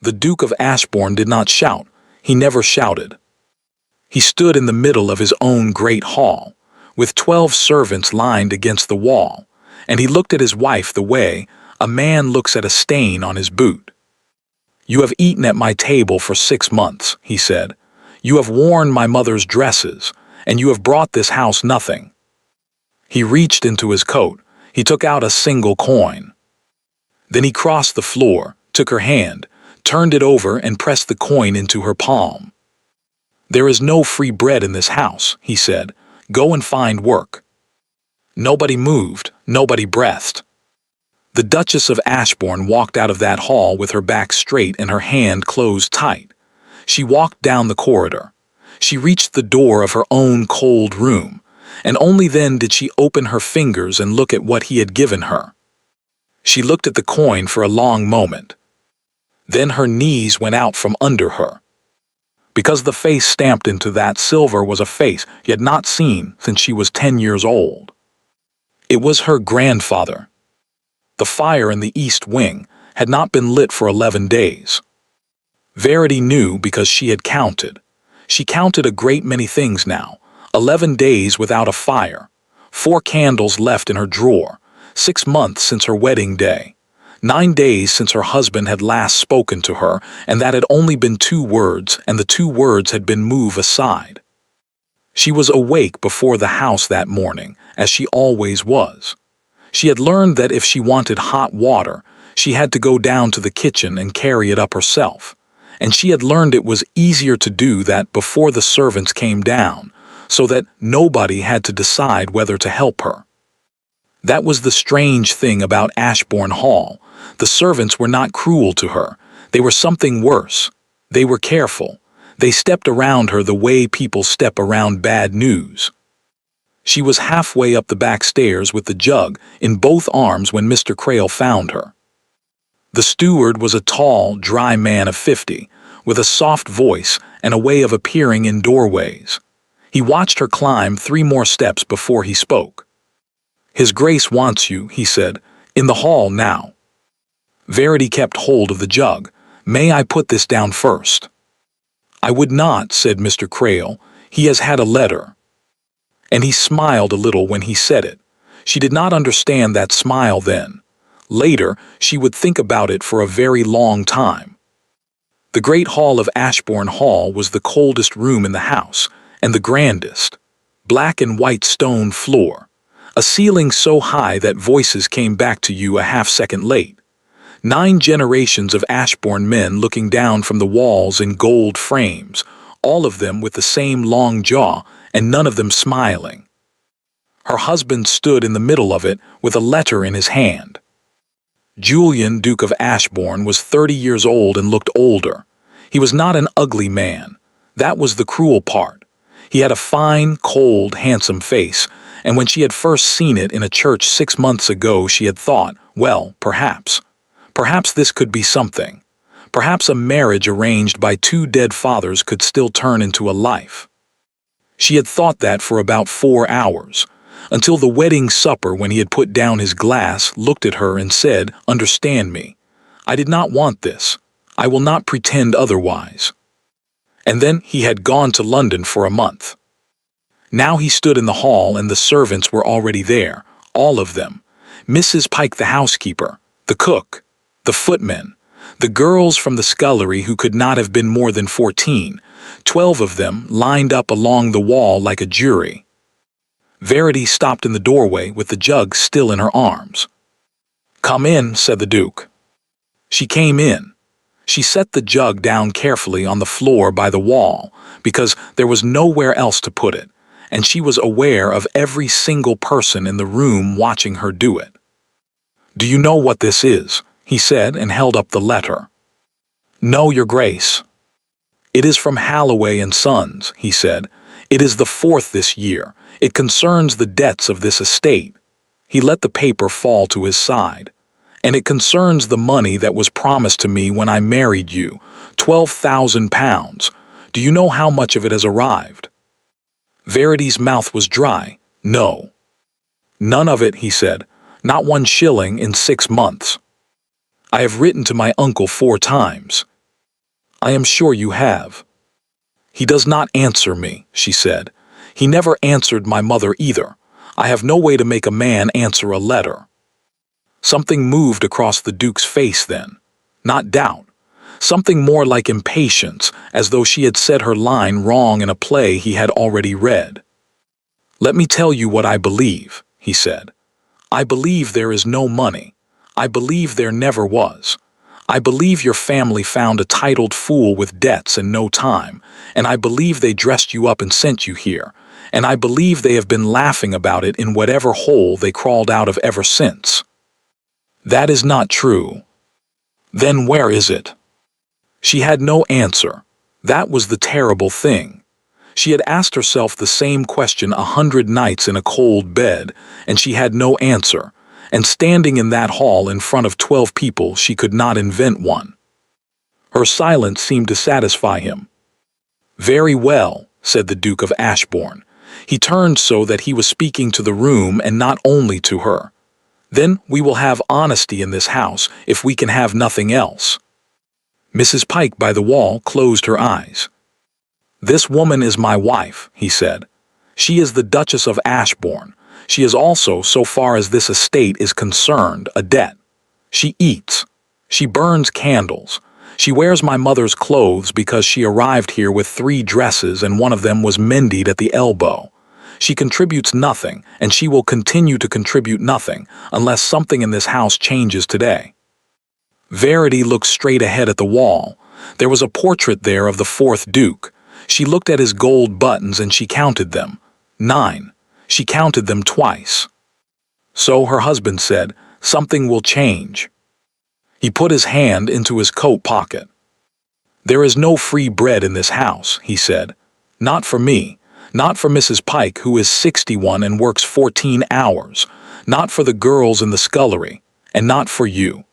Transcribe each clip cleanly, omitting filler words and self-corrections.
The Duke of Ashbourne did not shout. He never shouted. He stood in the middle of his own great hall, with 12 servants lined against the wall, and he looked at his wife the way a man looks at a stain on his boot. "You have eaten at my table for 6 months," he said. "You have worn my mother's dresses, and you have brought this house nothing." He reached into his coat. He took out a single coin. Then he crossed the floor, took her hand, turned it over and pressed the coin into her palm. "There is no free bread in this house," he said. "Go and find work." Nobody moved, nobody breathed. The Duchess of Ashbourne walked out of that hall with her back straight and her hand closed tight. She walked down the corridor. She reached the door of her own cold room, and only then did she open her fingers and look at what he had given her. She looked at the coin for a long moment. Then her knees went out from under her. Because the face stamped into that silver was a face she had not seen since she was 10 years old. It was her grandfather. The fire in the east wing had not been lit for 11 days. Verity knew because she had counted. She counted a great many things now. 11 days without a fire, 4 candles left in her drawer, 6 months since her wedding day, 9 days since her husband had last spoken to her, and that had only been 2 words, and the 2 words had been move aside. She was awake before the house that morning, as she always was. She had learned that if she wanted hot water, she had to go down to the kitchen and carry it up herself, and she had learned it was easier to do that before the servants came down, so that nobody had to decide whether to help her. That was the strange thing about Ashbourne Hall. The servants were not cruel to her. They were something worse. They were careful. They stepped around her the way people step around bad news. She was halfway up the back stairs with the jug in both arms when Mr. Crail found her. The steward was a tall, dry man of 50, with a soft voice and a way of appearing in doorways. He watched her climb 3 more steps before he spoke. "His Grace wants you," he said, "in the hall now." Verity kept hold of the jug. "May I put this down first?" "I would not," said Mr. Crail. "He has had a letter." And he smiled a little when he said it. She did not understand that smile then. Later, she would think about it for a very long time. The great hall of Ashbourne Hall was the coldest room in the house, and the grandest. Black and white stone floor. A ceiling so high that voices came back to you a half-second late. 9 generations of Ashbourne men looking down from the walls in gold frames, all of them with the same long jaw, and none of them smiling. Her husband stood in the middle of it with a letter in his hand. Julian, Duke of Ashbourne, was 30 years old and looked older. He was not an ugly man. That was the cruel part. He had a fine, cold, handsome face, and when she had first seen it in a church 6 months ago, she had thought, well, perhaps this could be something. Perhaps a marriage arranged by 2 dead fathers could still turn into a life. She had thought that for about 4 hours, until the wedding supper when he had put down his glass, looked at her and said, "Understand me. I did not want this. I will not pretend otherwise." And then he had gone to London for a month. Now he stood in the hall and the servants were already there, all of them. Mrs. Pike the housekeeper, the cook, the footmen, the girls from the scullery who could not have been more than 14, 12 of them lined up along the wall like a jury. Verity stopped in the doorway with the jug still in her arms. "Come in," said the Duke. She came in. She set the jug down carefully on the floor by the wall, because there was nowhere else to put it, and she was aware of every single person in the room watching her do it. "Do you know what this is?" he said, and held up the letter. "No, Your Grace." "It is from Halloway and Sons," he said. "It is the 4th this year. It concerns the debts of this estate." He let the paper fall to his side. "And it concerns the money that was promised to me when I married you, £12,000. Do you know how much of it has arrived?" Verity's mouth was dry. "No." "None of it," he said. "Not 1 shilling in 6 months. I have written to my uncle 4 times. I am sure you have. He does not answer me, she said. He never answered my mother either. I have no way to make a man answer a letter. Something moved across the Duke's face then. Not doubt. Something more like impatience, as though she had said her line wrong in a play he had already read. Let me tell you what I believe, he said. I believe there is no money. I believe there never was. I believe your family found a titled fool with debts and no time, and I believe they dressed you up and sent you here, and I believe they have been laughing about it in whatever hole they crawled out of ever since. That is not true. Then where is it? She had no answer. That was the terrible thing. She had asked herself the same question 100 nights in a cold bed, and she had no answer, and standing in that hall in front of 12 people she could not invent one. Her silence seemed to satisfy him. Very well, said the Duke of Ashbourne. He turned so that he was speaking to the room and not only to her. Then we will have honesty in this house if we can have nothing else. Mrs. Pike by the wall closed her eyes. This woman is my wife, he said. She is the Duchess of Ashbourne. She is also, so far as this estate is concerned, a debt. She eats. She burns candles. She wears my mother's clothes because she arrived here with 3 dresses and one of them was mended at the elbow. She contributes nothing, and she will continue to contribute nothing unless something in this house changes today. Verity looked straight ahead at the wall. There was a portrait there of the 4th Duke. She looked at his gold buttons and she counted them. 9. She counted them twice. So her husband said, something will change. He put his hand into his coat pocket. There is no free bread in this house, he said. Not for me. Not for Mrs. Pike, who is 61 and works 14 hours. Not for the girls in the scullery. And not for you.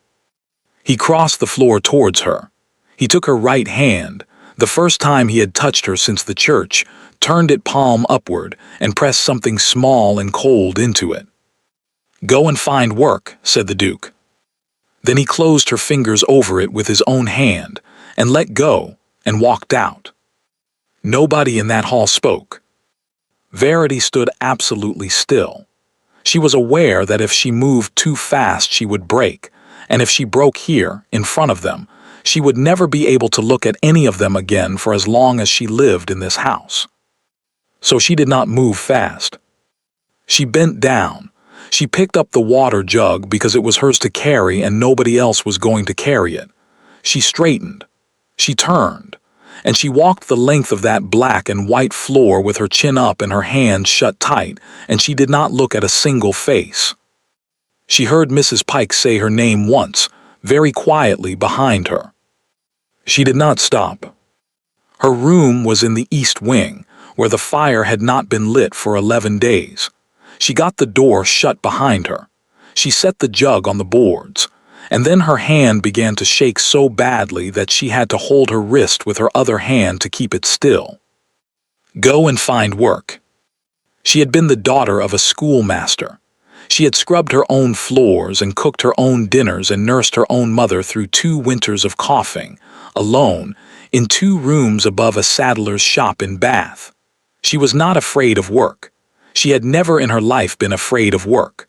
He crossed the floor towards her. He took her right hand, the first time he had touched her since the church, turned it palm upward, and pressed something small and cold into it. Go and find work, said the Duke. Then he closed her fingers over it with his own hand, and let go, and walked out. Nobody in that hall spoke. Verity stood absolutely still. She was aware that if she moved too fast she would break, and if she broke here, in front of them, she would never be able to look at any of them again for as long as she lived in this house. So she did not move fast. She bent down. She picked up the water jug because it was hers to carry and nobody else was going to carry it. She straightened. She turned. And she walked the length of that black and white floor with her chin up and her hands shut tight, and she did not look at a single face. She heard Mrs. Pike say her name once, very quietly behind her. She did not stop. Her room was in the east wing, where the fire had not been lit for 11 days. She got the door shut behind her. She set the jug on the boards, and then her hand began to shake so badly that she had to hold her wrist with her other hand to keep it still. Go and find work. She had been the daughter of a schoolmaster. She had scrubbed her own floors and cooked her own dinners and nursed her own mother through 2 winters of coughing, alone, in 2 rooms above a saddler's shop in Bath. She was not afraid of work. She had never in her life been afraid of work.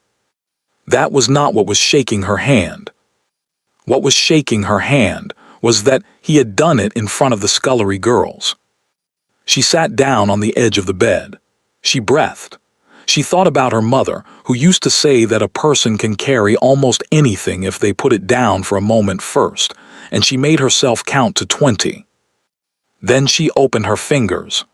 That was not what was shaking her hand. What was shaking her hand was that he had done it in front of the scullery girls. She sat down on the edge of the bed. She breathed. She thought about her mother, who used to say that a person can carry almost anything if they put it down for a moment first, and she made herself count to 20. Then she opened her fingers.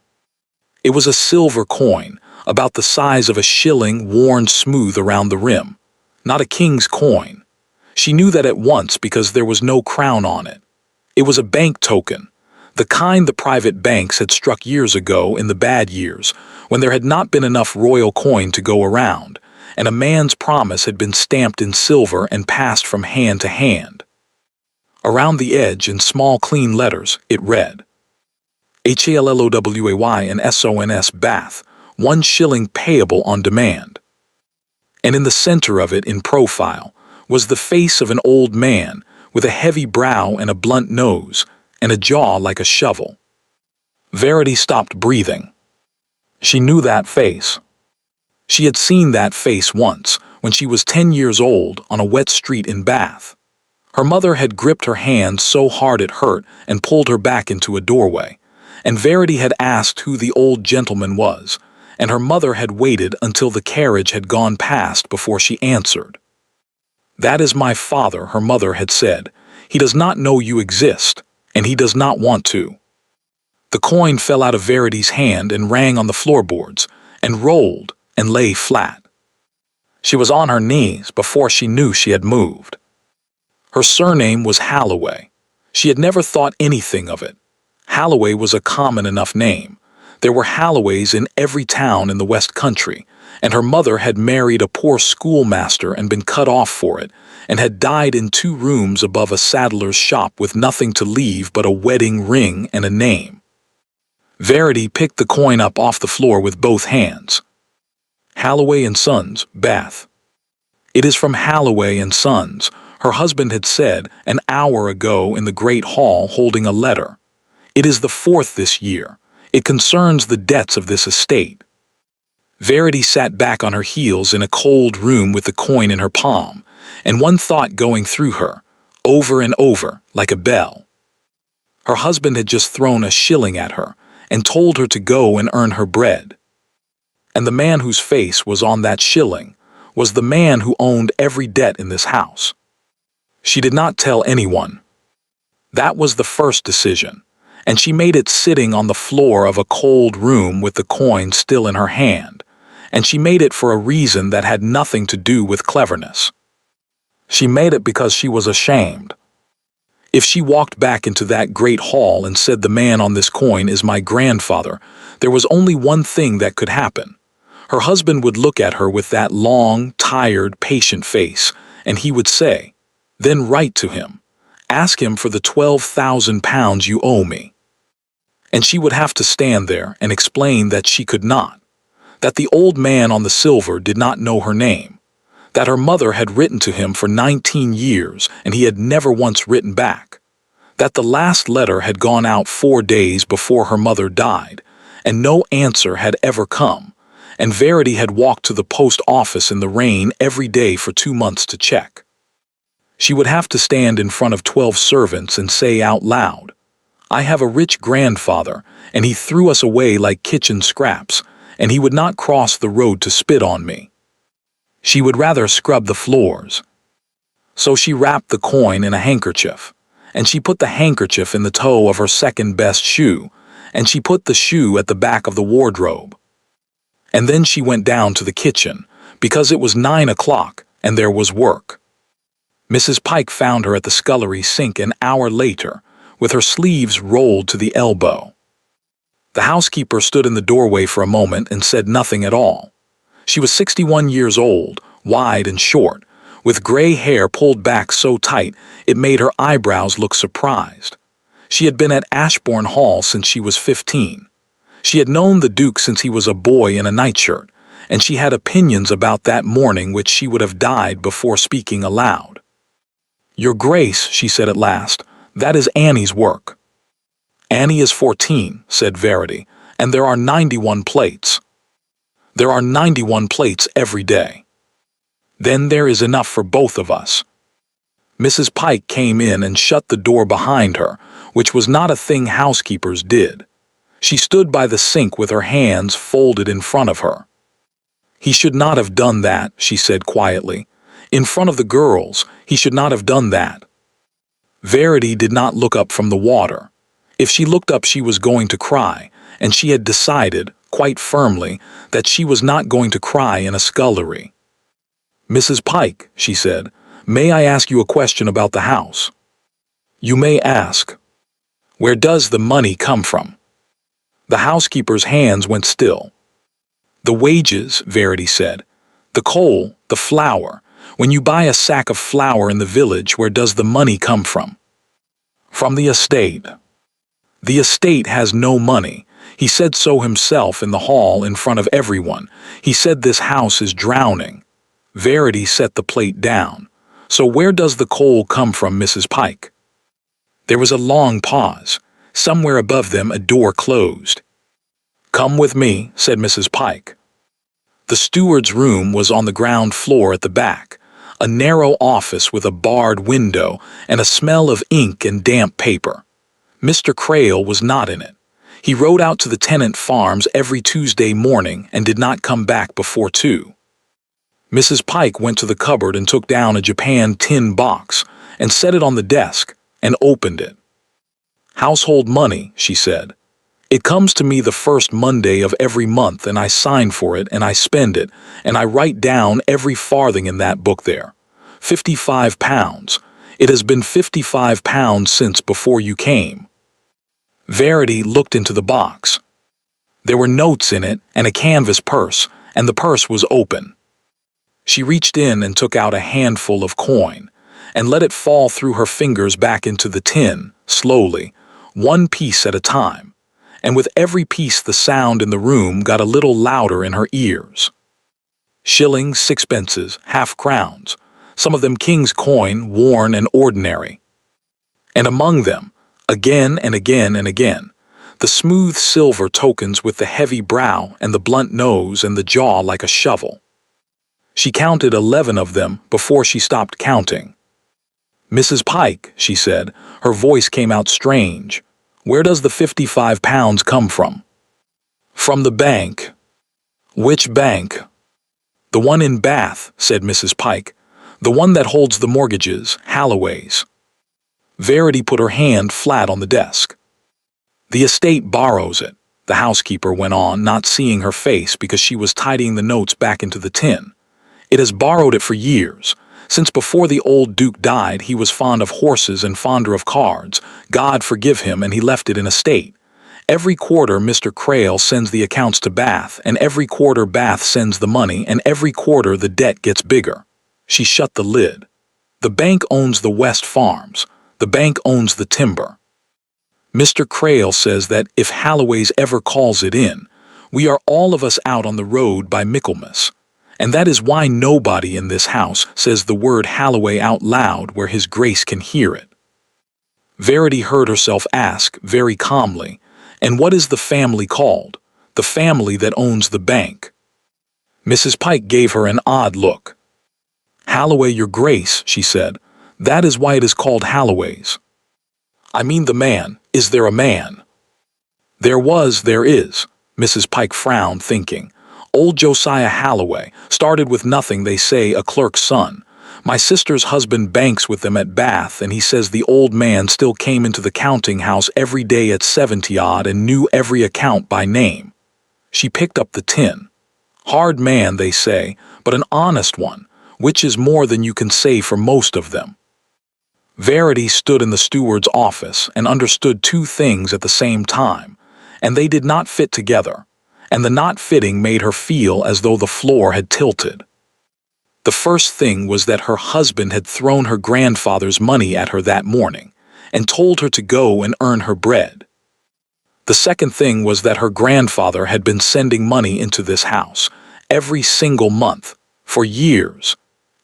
It was a silver coin, about the size of a shilling, worn smooth around the rim. Not a king's coin. She knew that at once because there was no crown on it. It was a bank token, the kind the private banks had struck years ago in the bad years, when there had not been enough royal coin to go around, and a man's promise had been stamped in silver and passed from hand to hand. Around the edge, in small clean letters, it read, HALLOWAY and SONS Bath, 1 shilling payable on demand. And in the center of it, in profile, was the face of an old man with a heavy brow and a blunt nose, and a jaw like a shovel. Verity stopped breathing. She knew that face. She had seen that face once, when she was 10 years old on a wet street in Bath. Her mother had gripped her hand so hard it hurt and pulled her back into a doorway, and Verity had asked who the old gentleman was, and her mother had waited until the carriage had gone past before she answered. "That is my father," her mother had said. "He does not know you exist, and he does not want to." The coin fell out of Verity's hand and rang on the floorboards, and rolled and lay flat. She was on her knees before she knew she had moved. Her surname was Halloway. She had never thought anything of it. Halloway was a common enough name. There were Halloways in every town in the West Country, and her mother had married a poor schoolmaster and been cut off for it, and had died in 2 rooms above a saddler's shop with nothing to leave but a wedding ring and a name. Verity picked the coin up off the floor with both hands. Halloway and Sons, Bath. "It is from Halloway and Sons," her husband had said an hour ago in the great hall holding a letter. "It is the 4th this year. It concerns the debts of this estate." Verity sat back on her heels in a cold room with the coin in her palm, and one thought going through her, over and over, like a bell. Her husband had just thrown a shilling at her and told her to go and earn her bread. And the man whose face was on that shilling was the man who owned every debt in this house. She did not tell anyone. That was the first decision, and she made it sitting on the floor of a cold room with the coin still in her hand, and she made it for a reason that had nothing to do with cleverness. She made it because she was ashamed. If she walked back into that great hall and said the man on this coin is my grandfather, there was only one thing that could happen. Her husband would look at her with that long, tired, patient face, and he would say, "Then write to him. Ask him for the £12,000 you owe me." And she would have to stand there and explain that she could not, that the old man on the silver did not know her name, that her mother had written to him for 19 years and he had never once written back, that the last letter had gone out 4 days before her mother died, and no answer had ever come, and Verity had walked to the post office in the rain every day for 2 months to check. She would have to stand in front of 12 servants and say out loud, "I have a rich grandfather, and he threw us away like kitchen scraps, and he would not cross the road to spit on me." She would rather scrub the floors. So she wrapped the coin in a handkerchief, and she put the handkerchief in the toe of her second-best shoe, and she put the shoe at the back of the wardrobe. And then she went down to the kitchen, because it was 9 o'clock and there was work. Mrs. Pike found her at the scullery sink an hour later, with her sleeves rolled to the elbow. The housekeeper stood in the doorway for a moment and said nothing at all. She was 61 years old, wide and short, with gray hair pulled back so tight it made her eyebrows look surprised. She had been at Ashbourne Hall since she was 15. She had known the Duke since he was a boy in a nightshirt, and she had opinions about that morning which she would have died before speaking aloud. "Your Grace," she said at last, "that is Annie's work." "Annie is 14, said Verity, "and there are 91 plates." "There are 91 plates every day." "Then there is enough for both of us." Mrs. Pike came in and shut the door behind her, which was not a thing housekeepers did. She stood by the sink with her hands folded in front of her. "He should not have done that," she said quietly. "In front of the girls, he should not have done that." Verity did not look up from the water. If she looked up she was going to cry, and she had decided, quite firmly, that she was not going to cry in a scullery. "Mrs. Pike," she said, "may I ask you a question about the house?" "You may ask." "Where does the money come from?" The housekeeper's hands went still. "The wages," Verity said. "The coal, the flour. When you buy a sack of flour in the village, where does the money come from?" "From the estate." "The estate has no money. He said so himself in the hall in front of everyone. He said this house is drowning." Verity set the plate down. "So where does the coal come from, Mrs. Pike?" There was a long pause. Somewhere above them a door closed. "Come with me," said Mrs. Pike. The steward's room was on the ground floor at the back, a narrow office with a barred window and a smell of ink and damp paper. Mr. Crail was not in it. He rode out to the tenant farms every Tuesday morning and did not come back before 2. Mrs. Pike went to the cupboard and took down a Japan tin box and set it on the desk and opened it. "Household money," she said. "It comes to me the first Monday of every month, and I sign for it and I spend it, and I write down every farthing in that book there. £55. It has been £55 since before you came." Verity looked into the box. There were notes in it and a canvas purse, and the purse was open. She reached in and took out a handful of coin, and let it fall through her fingers back into the tin, slowly, one piece at a time, and with every piece the sound in the room got a little louder in her ears. Shillings, sixpences, half-crowns, some of them king's coin, worn and ordinary. And among them, again and again and again, the smooth silver tokens with the heavy brow and the blunt nose and the jaw like a shovel. She counted 11 of them before she stopped counting. "Mrs. Pike," she said, her voice came out strange, "where does the £55 come from?" "From the bank." "Which bank?" "The one in Bath," said Mrs. Pike. "The one that holds the mortgages, Halloway's." Verity put her hand flat on the desk. "The estate borrows it," the housekeeper went on, not seeing her face because she was tidying the notes back into the tin. "It has borrowed it for years. Since before the old Duke died, he was fond of horses and fonder of cards. God forgive him, and he left it in estate. Every quarter Mr. Crail sends the accounts to Bath, and every quarter Bath sends the money, and every quarter the debt gets bigger." She shut the lid. "The bank owns the West Farms. The bank owns the timber. Mr. Crail says that if Halloway's ever calls it in, we are all of us out on the road by Michaelmas. And that is why nobody in this house says the word Halloway out loud where his grace can hear it." Verity heard herself ask, very calmly, "And what is the family called? The family that owns the bank?" Mrs. Pike gave her an odd look. "Halloway, your grace," she said. "That is why it is called Halloway's." "I mean the man. Is there a man?" "There was, there is." Mrs. Pike frowned, thinking. "Old Josiah Halloway started with nothing, they say, a clerk's son. My sister's husband banks with them at Bath, and he says the old man still came into the counting house every day at 70-odd and knew every account by name." She picked up the tin. "Hard man, they say, but an honest one, which is more than you can say for most of them." Verity stood in the steward's office and understood two things at the same time, and they did not fit together, and the not fitting made her feel as though the floor had tilted. The first thing was that her husband had thrown her grandfather's money at her that morning and told her to go and earn her bread. The second thing was that her grandfather had been sending money into this house every single month for years,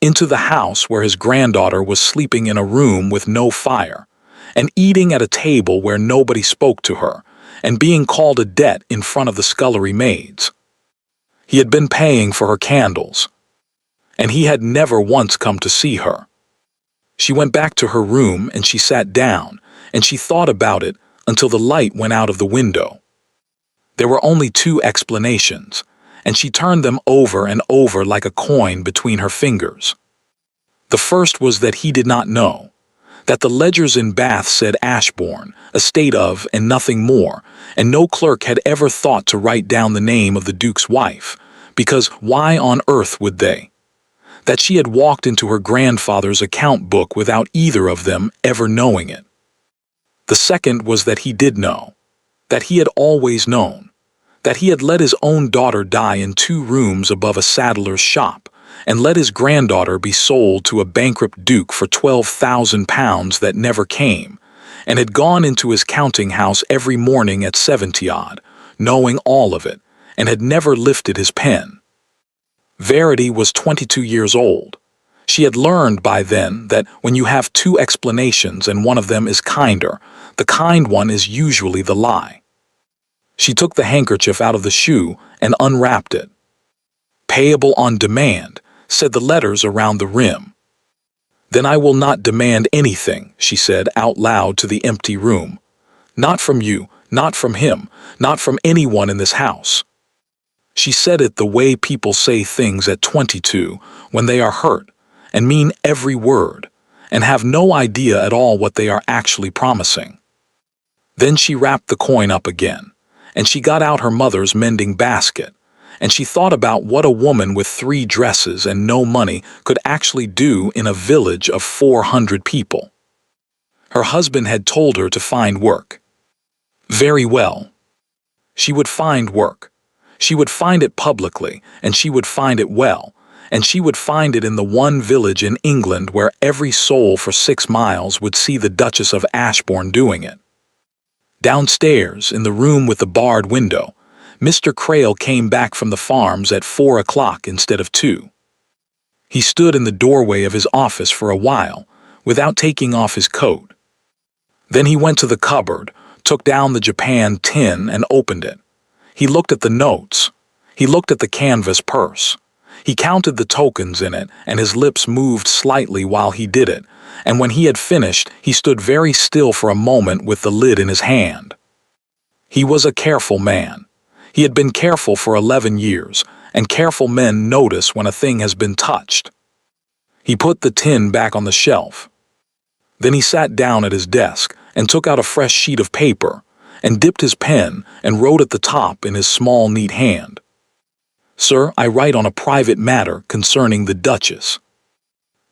into the house where his granddaughter was sleeping in a room with no fire, and eating at a table where nobody spoke to her, and being called a debt in front of the scullery maids. He had been paying for her candles, and he had never once come to see her. She went back to her room and she sat down, and she thought about it until the light went out of the window. There were only two explanations, and she turned them over and over like a coin between her fingers. The first was that he did not know, that the ledgers in Bath said Ashbourne, estate of, and nothing more, and no clerk had ever thought to write down the name of the Duke's wife, because why on earth would they? That she had walked into her grandfather's account book without either of them ever knowing it. The second was that he did know, that he had always known, that he had let his own daughter die in 2 rooms above a saddler's shop, and let his granddaughter be sold to a bankrupt duke for £12,000 that never came, and had gone into his counting house every morning at 70-odd, knowing all of it, and had never lifted his pen. Verity was 22 years old. She had learned by then that when you have two explanations and one of them is kinder, the kind one is usually the lie. She took the handkerchief out of the shoe and unwrapped it. "Payable on demand," said the letters around the rim. "Then I will not demand anything," she said out loud to the empty room. "Not from you, not from him, not from anyone in this house." She said it the way people say things at 22 when they are hurt and mean every word and have no idea at all what they are actually promising. Then she wrapped the coin up again, and she got out her mother's mending basket, and she thought about what a woman with 3 dresses and no money could actually do in a village of 400 people. Her husband had told her to find work. Very well. She would find work. She would find it publicly, and she would find it well, and she would find it in the one village in England where every soul for 6 miles would see the Duchess of Ashbourne doing it. Downstairs, in the room with the barred window, Mr. Crail came back from the farms at 4 o'clock instead of 2. He stood in the doorway of his office for a while, without taking off his coat. Then he went to the cupboard, took down the Japan tin and opened it. He looked at the notes. He looked at the canvas purse. He counted the tokens in it, and his lips moved slightly while he did it, and when he had finished, he stood very still for a moment with the lid in his hand. He was a careful man. He had been careful for 11 years, and careful men notice when a thing has been touched. He put the tin back on the shelf. Then he sat down at his desk and took out a fresh sheet of paper and dipped his pen and wrote at the top in his small, neat hand. "Sir, I write on a private matter concerning the Duchess."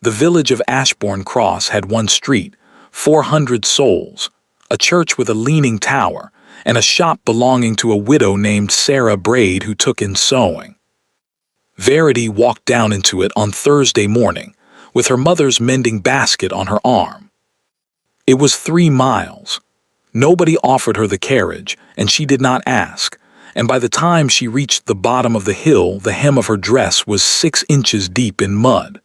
The village of Ashbourne Cross had one street, 400 souls, a church with a leaning tower, and a shop belonging to a widow named Sarah Braid who took in sewing. Verity walked down into it on Thursday morning, with her mother's mending basket on her arm. It was 3 miles. Nobody offered her the carriage, and she did not ask, and by the time she reached the bottom of the hill, the hem of her dress was 6 inches deep in mud.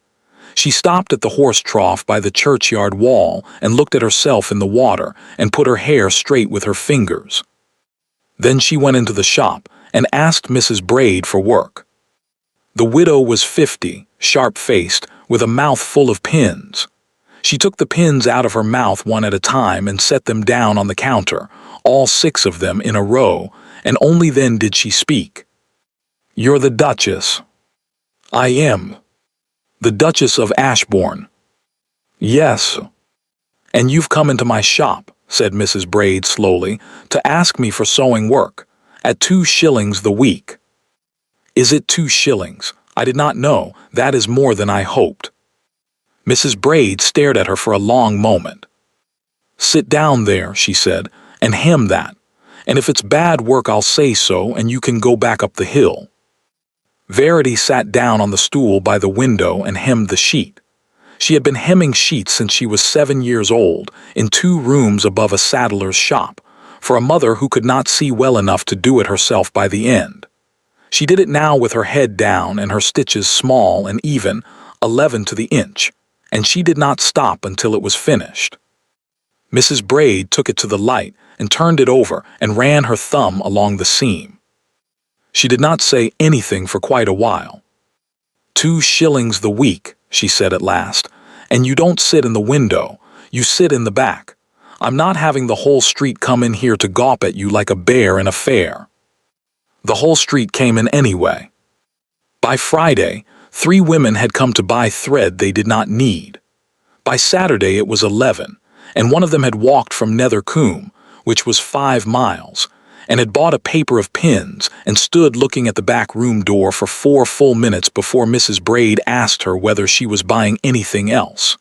She stopped at the horse trough by the churchyard wall and looked at herself in the water and put her hair straight with her fingers. Then she went into the shop and asked Mrs. Braid for work. The widow was 50, sharp-faced, with a mouth full of pins. She took the pins out of her mouth one at a time and set them down on the counter, all 6 of them in a row, and only then did she speak. "You're the Duchess." "I am." "The Duchess of Ashbourne." "Yes." "And you've come into my shop," said Mrs. Braid slowly, "to ask me for sewing work, at 2 shillings the week." "Is it 2 shillings? I did not know. That is more than I hoped." Mrs. Braid stared at her for a long moment. "Sit down there," she said, "and hem that. And if it's bad work I'll say so, and you can go back up the hill." Verity sat down on the stool by the window and hemmed the sheet. She had been hemming sheets since she was 7 years old, in 2 rooms above a saddler's shop, for a mother who could not see well enough to do it herself by the end. She did it now with her head down and her stitches small and even, 11 to the inch, and she did not stop until it was finished. Mrs. Braid took it to the light and turned it over and ran her thumb along the seam. She did not say anything for quite a while. 2 shillings the week, she said at last, and you don't sit in the window, you sit in the back. I'm not having the whole street come in here to gawp at you like a bear in a fair. The whole street came in anyway. By Friday, 3 women had come to buy thread they did not need. By Saturday it was 11, and one of them had walked from Nethercombe, which was 5 miles, and had bought a paper of pins and stood looking at the back room door for 4 full minutes before Mrs. Braid asked her whether she was buying anything else.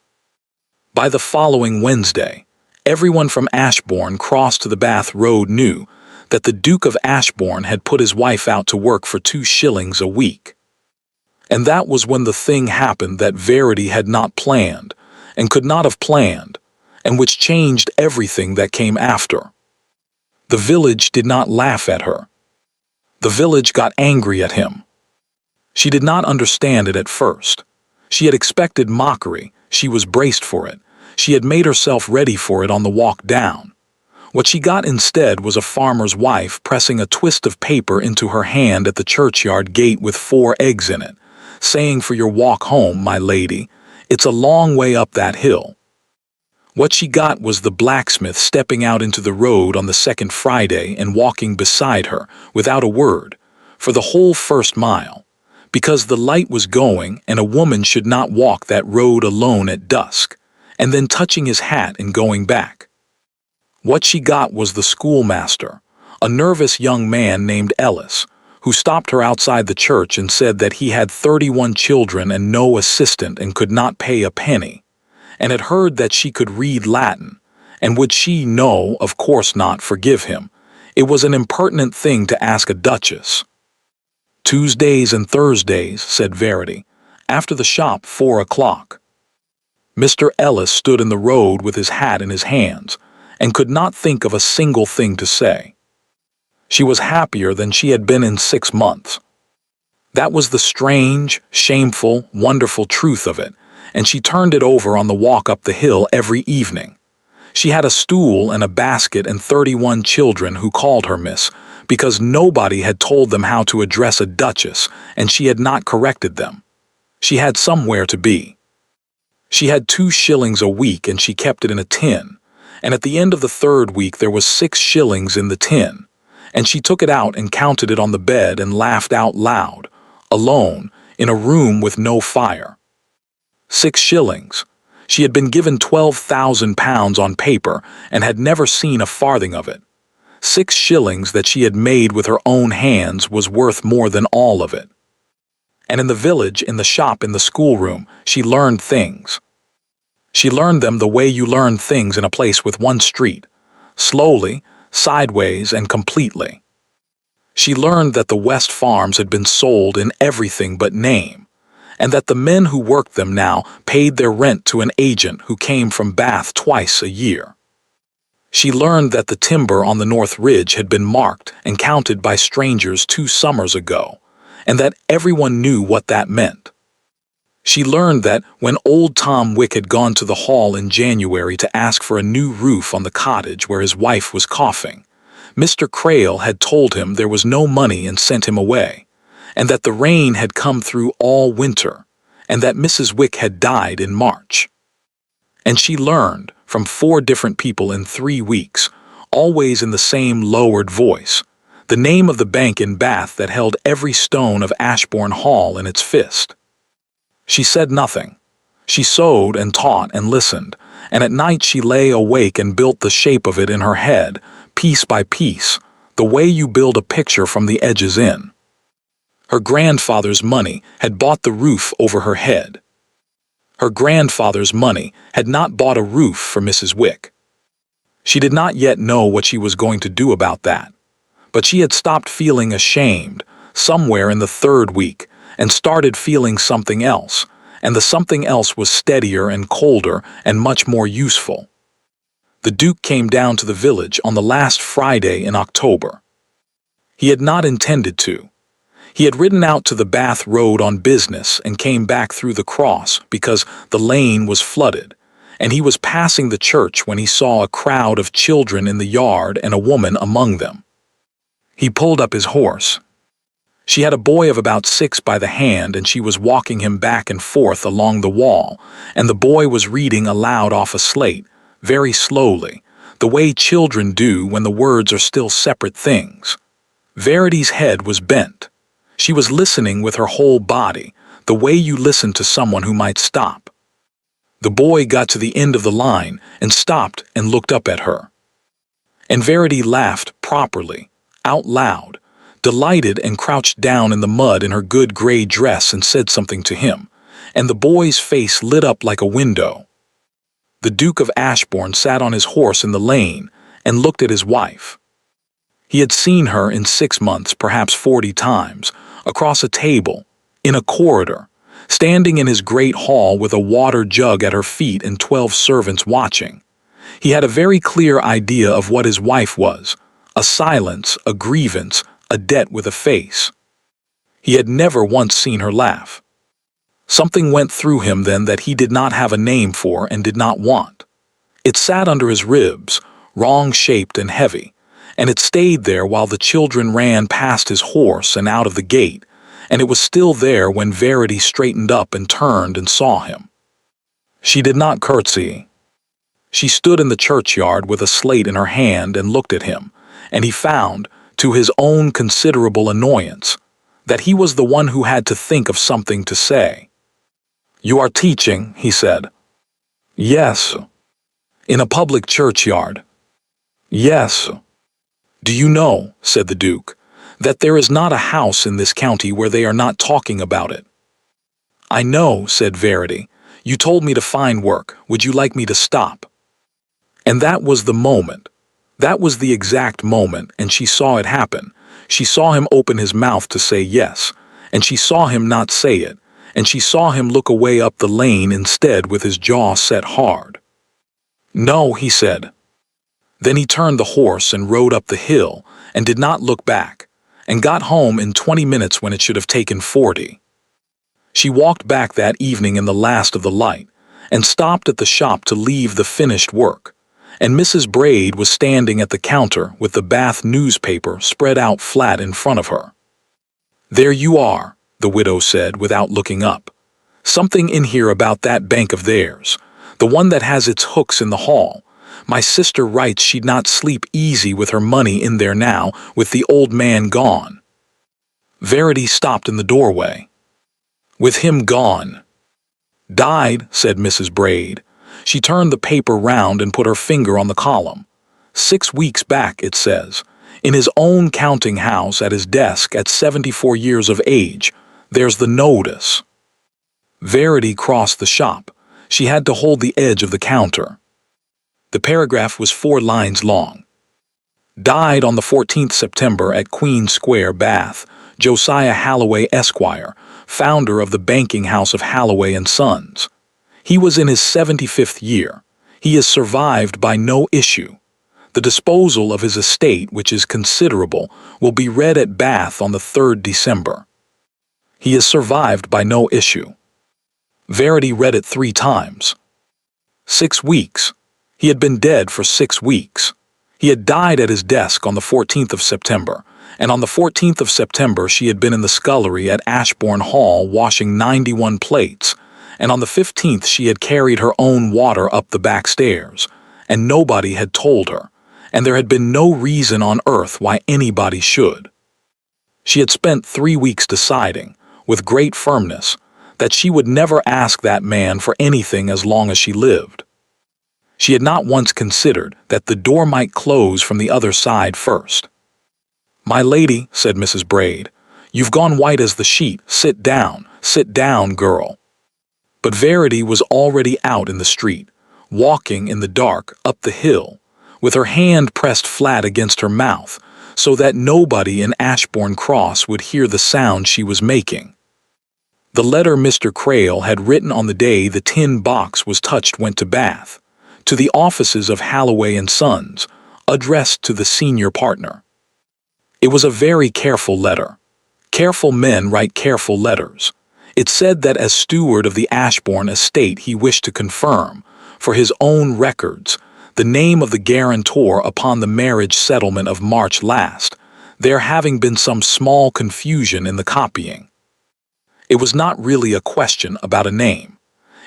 By the following Wednesday, everyone from Ashbourne Cross to the Bath Road knew that the Duke of Ashbourne had put his wife out to work for 2 shillings a week. And that was when the thing happened that Verity had not planned, and could not have planned, and which changed everything that came after. The village did not laugh at her. The village got angry at him. She did not understand it at first. She had expected mockery. She was braced for it. She had made herself ready for it on the walk down. What she got instead was a farmer's wife pressing a twist of paper into her hand at the churchyard gate with 4 eggs in it, saying, "For your walk home, my lady. It's a long way up that hill." What she got was the blacksmith stepping out into the road on the second Friday and walking beside her, without a word, for the whole first mile, because the light was going and a woman should not walk that road alone at dusk, and then touching his hat and going back. What she got was the schoolmaster, a nervous young man named Ellis, who stopped her outside the church and said that he had 31 children and no assistant and could not pay a penny, and had heard that she could read Latin, and would she, no, of course not, forgive him. It was an impertinent thing to ask a duchess. "Tuesdays and Thursdays," said Verity, "after the shop 4 o'clock." Mr. Ellis stood in the road with his hat in his hands, and could not think of a single thing to say. She was happier than she had been in 6 months. That was the strange, shameful, wonderful truth of it, and she turned it over on the walk up the hill every evening. She had a stool and a basket and 31 children who called her Miss, because nobody had told them how to address a duchess, and she had not corrected them. She had somewhere to be. She had 2 shillings a week and she kept it in a tin, and at the end of the 3rd week there was 6 shillings in the tin, and she took it out and counted it on the bed and laughed out loud, alone, in a room with no fire. 6 shillings. She had been given £12,000 on paper and had never seen a farthing of it. 6 shillings that she had made with her own hands was worth more than all of it. And in the village, in the shop, in the schoolroom, she learned things. She learned them the way you learn things in a place with one street, slowly, sideways, and completely. She learned that the West farms had been sold in everything but name, and that the men who worked them now paid their rent to an agent who came from Bath twice a year. She learned that the timber on the North Ridge had been marked and counted by strangers 2 summers ago, and that everyone knew what that meant. She learned that when old Tom Wick had gone to the hall in January to ask for a new roof on the cottage where his wife was coughing, Mr. Crail had told him there was no money and sent him away, and that the rain had come through all winter, and that Mrs. Wick had died in March. And she learned, from 4 different people in 3 weeks, always in the same lowered voice, the name of the bank in Bath that held every stone of Ashbourne Hall in its fist. She said nothing. She sewed and taught and listened, and at night she lay awake and built the shape of it in her head, piece by piece, the way you build a picture from the edges in. Her grandfather's money had bought the roof over her head. Her grandfather's money had not bought a roof for Mrs. Wick. She did not yet know what she was going to do about that, but she had stopped feeling ashamed somewhere in the 3rd week, and started feeling something else, and the something else was steadier and colder and much more useful. The Duke came down to the village on the last Friday in October. He had not intended to. He had ridden out to the Bath Road on business and came back through the cross because the lane was flooded, and he was passing the church when he saw a crowd of children in the yard and a woman among them. He pulled up his horse. She had a boy of about 6 by the hand, and she was walking him back and forth along the wall, and the boy was reading aloud off a slate, very slowly, the way children do when the words are still separate things. Verity's head was bent. She was listening with her whole body, the way you listen to someone who might stop. The boy got to the end of the line and stopped and looked up at her. And Verity laughed properly, out loud, delighted, and crouched down in the mud in her good gray dress and said something to him, and the boy's face lit up like a window. The Duke of Ashbourne sat on his horse in the lane and looked at his wife. He had seen her in 6 months, perhaps 40 times, across a table, in a corridor, standing in his great hall with a water jug at her feet and 12 servants watching. He had a very clear idea of what his wife was: a silence, a grievance, a debt with a face. He had never once seen her laugh. Something went through him then that he did not have a name for and did not want. It sat under his ribs, wrong-shaped and heavy, and it stayed there while the children ran past his horse and out of the gate, and it was still there when Verity straightened up and turned and saw him. She did not curtsy. She stood in the churchyard with a slate in her hand and looked at him, and he found, to his own considerable annoyance, that he was the one who had to think of something to say. "You are teaching," he said. "Yes." "In a public churchyard?" "Yes." "Do you know," said the Duke, "that there is not a house in this county where they are not talking about it?" "I know," said Verity. "You told me to find work. Would you like me to stop?" And that was the moment. That was the exact moment, and she saw it happen. She saw him open his mouth to say yes, and she saw him not say it, and she saw him look away up the lane instead with his jaw set hard. "No," he said. Then he turned the horse and rode up the hill and did not look back, and got home in 20 minutes when it should have taken 40. She walked back that evening in the last of the light, and stopped at the shop to leave the finished work, and Mrs. Braid was standing at the counter with the Bath newspaper spread out flat in front of her. "There you are," the widow said without looking up. "Something in here about that bank of theirs, the one that has its hooks in the hall. My sister writes she'd not sleep easy with her money in there now, with the old man gone." Verity stopped in the doorway. "With him gone?" "Died," said Mrs. Braid. She turned the paper round and put her finger on the column. 6 weeks back, it says. In his own counting house at his desk at 74 years of age. There's the notice. Verity crossed the shop. She had to hold the edge of the counter. The paragraph was 4 lines long. "Died on the 14th September at Queen Square, Bath, Josiah Halloway, Esquire, founder of the banking house of Halloway and Sons. He was in his 75th year. He is survived by no issue. The disposal of his estate, which is considerable, will be read at Bath on the 3rd December. He is survived by no issue." Verity read it 3 times. 6 weeks. He had been dead for 6 weeks. He had died at his desk on the 14th of September, and on the 14th of September she had been in the scullery at Ashbourne Hall washing 91 plates, and on the 15th she had carried her own water up the back stairs, and nobody had told her, and there had been no reason on earth why anybody should. She had spent 3 weeks deciding, with great firmness, that she would never ask that man for anything as long as she lived. She had not once considered that the door might close from the other side first. "My lady," said Mrs. Braid, "you've gone white as the sheet. Sit down, girl." But Verity was already out in the street, walking in the dark up the hill, with her hand pressed flat against her mouth, so that nobody in Ashbourne Cross would hear the sound she was making. The letter Mr. Crail had written on the day the tin box was touched went to Bath, to the offices of Halloway and Sons, addressed to the senior partner. It was a very careful letter. Careful men write careful letters. It said that as steward of the Ashbourne estate he wished to confirm, for his own records, the name of the guarantor upon the marriage settlement of March last, there having been some small confusion in the copying. It was not really a question about a name.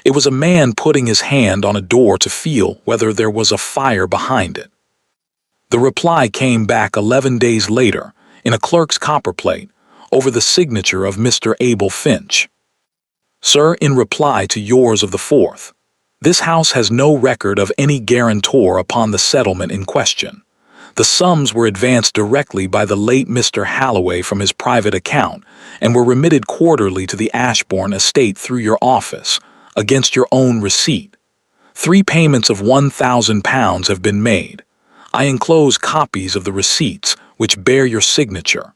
It was a man putting his hand on a door to feel whether there was a fire behind it. The reply came back 11 days later, in a clerk's copperplate, over the signature of Mr. Abel Finch. "Sir, in reply to yours of the 4th, this house has no record of any guarantor upon the settlement in question. The sums were advanced directly by the late Mr. Halloway from his private account, and were remitted quarterly to the Ashbourne estate through your office, against your own receipt. 3 payments of £1,000 have been made. I enclose copies of the receipts, which bear your signature.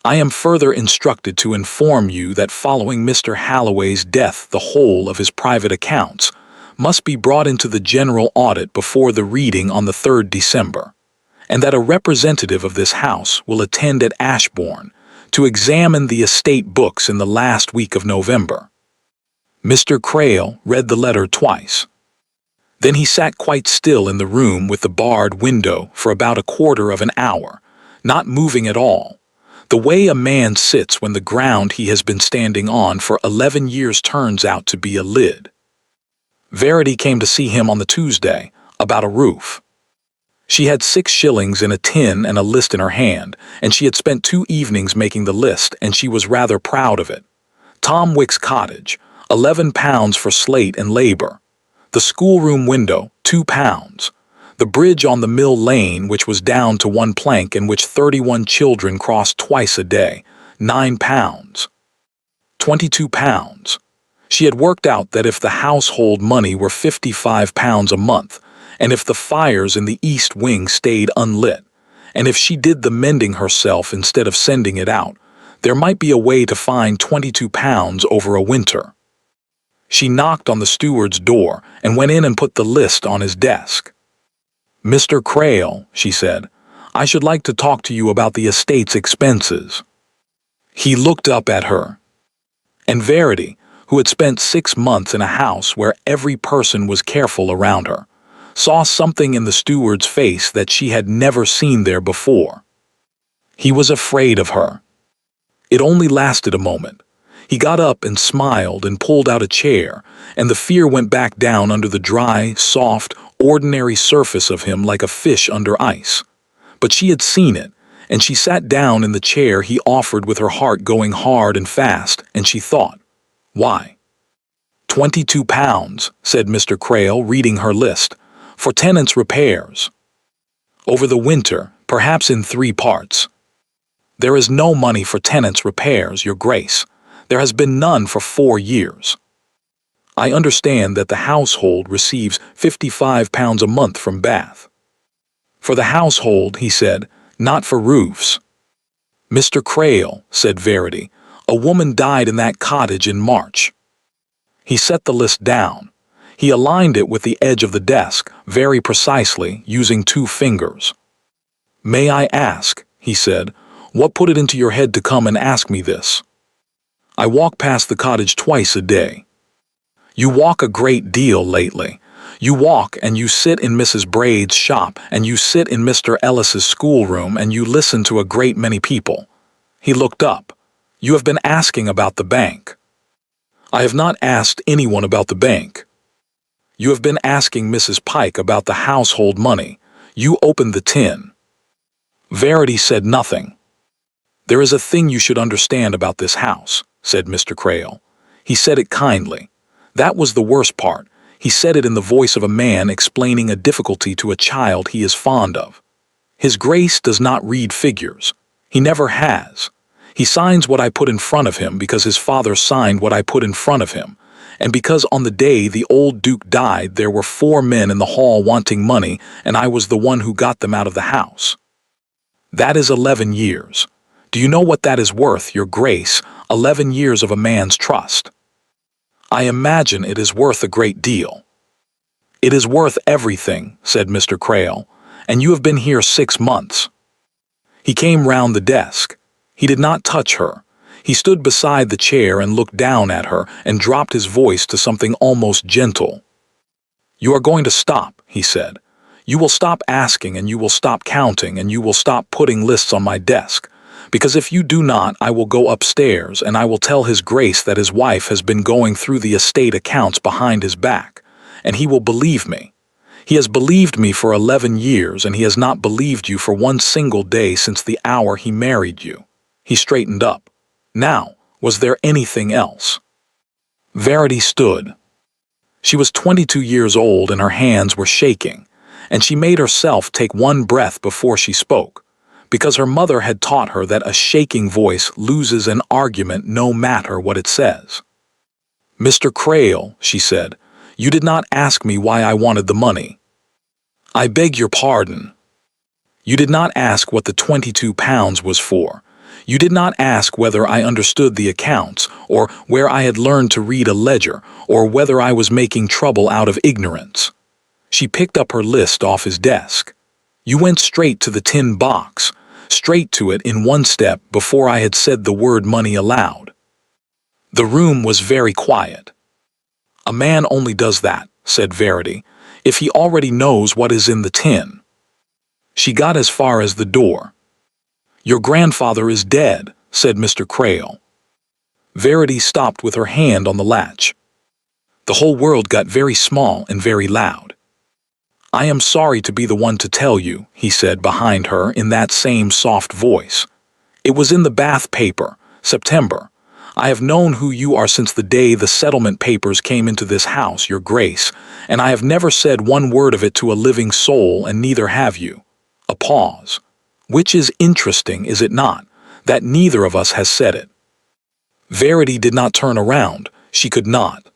I am further instructed to inform you that following Mr. Halloway's death the whole of his private accounts must be brought into the general audit before the reading on the 3rd December, and that a representative of this house will attend at Ashbourne to examine the estate books in the last week of November. Mr. Crail read the letter twice. Then he sat quite still in the room with the barred window for about a quarter of an hour, not moving at all, the way a man sits when the ground he has been standing on for 11 years turns out to be a lid. Verity came to see him on the Tuesday, about a roof. She had 6 shillings in a tin and a list in her hand, and she had spent 2 evenings making the list, and she was rather proud of it. Tom Wick's cottage, £11 for slate and labour. The schoolroom window, £2. The bridge on the mill lane, which was down to 1 plank and which 31 children crossed twice a day, £9. £22. She had worked out that if the household money were £55 a month, and if the fires in the east wing stayed unlit, and if she did the mending herself instead of sending it out, there might be a way to find £22 over a winter. She knocked on the steward's door and went in and put the list on his desk. "Mr. Crail," she said, "I should like to talk to you about the estate's expenses." He looked up at her. And Verity, who had spent 6 months in a house where every person was careful around her, saw something in the steward's face that she had never seen there before. He was afraid of her. It only lasted a moment. He got up and smiled and pulled out a chair, and the fear went back down under the dry, soft, ordinary surface of him like a fish under ice. But she had seen it, and she sat down in the chair he offered with her heart going hard and fast, and she thought, "Why?" £22, said Mr. Crail, reading her list, "for tenants' repairs. Over the winter, perhaps in 3 parts. There is no money for tenants' repairs, Your Grace. There has been none for 4 years. I understand that the household receives £55 a month from Bath." "For the household," he said, "not for roofs." "Mr. Crail," said Verity, "a woman died in that cottage in March." He set the list down. He aligned it with the edge of the desk, very precisely, using 2 fingers. "May I ask," he said, "what put it into your head to come and ask me this?" "I walk past the cottage twice a day." "You walk a great deal lately. You walk and you sit in Mrs. Braid's shop and you sit in Mr. Ellis's schoolroom and you listen to a great many people." He looked up. "You have been asking about the bank." "I have not asked anyone about the bank." "You have been asking Mrs. Pike about the household money. You opened the tin." Verity said nothing. "There is a thing you should understand about this house," said Mr. Crail. He said it kindly. That was the worst part. He said it in the voice of a man explaining a difficulty to a child he is fond of. "His Grace does not read figures. He never has. He signs what I put in front of him because his father signed what I put in front of him, and because on the day the old Duke died there were 4 men in the hall wanting money, and I was the one who got them out of the house. That is 11 years. Do you know what that is worth, Your Grace? 11 years of a man's trust." "I imagine it is worth a great deal." "It is worth everything," said Mr. Crail, "and you have been here 6 months." He came round the desk. He did not touch her. He stood beside the chair and looked down at her and dropped his voice to something almost gentle. "You are going to stop," he said. "You will stop asking and you will stop counting and you will stop putting lists on my desk. Because if you do not, I will go upstairs and I will tell His Grace that his wife has been going through the estate accounts behind his back, and he will believe me. He has believed me for 11 years and he has not believed you for 1 single day since the hour he married you." He straightened up. "Now, was there anything else?" Verity stood. She was 22 years old and her hands were shaking, and she made herself take 1 breath before she spoke, because her mother had taught her that a shaking voice loses an argument no matter what it says. "Mr. Crail," she said, "you did not ask me why I wanted the money." "I beg your pardon." "You did not ask what the £22 was for. You did not ask whether I understood the accounts, or where I had learned to read a ledger, or whether I was making trouble out of ignorance." She picked up her list off his desk. "You went straight to the tin box, straight to it in 1 step before I had said the word money aloud." The room was very quiet. "A man only does that," said Verity, "if he already knows what is in the tin." She got as far as the door. "Your grandfather is dead," said Mr. Crail. Verity stopped with her hand on the latch. The whole world got very small and very loud. "I am sorry to be the one to tell you," he said behind her in that same soft voice. "It was in the Bath paper, September. I have known who you are since the day the settlement papers came into this house, your grace, and I have never said one word of it to a living soul, and neither have you." A pause. "Which is interesting, is it not, that neither of us has said it?" Verity did not turn around. She could not.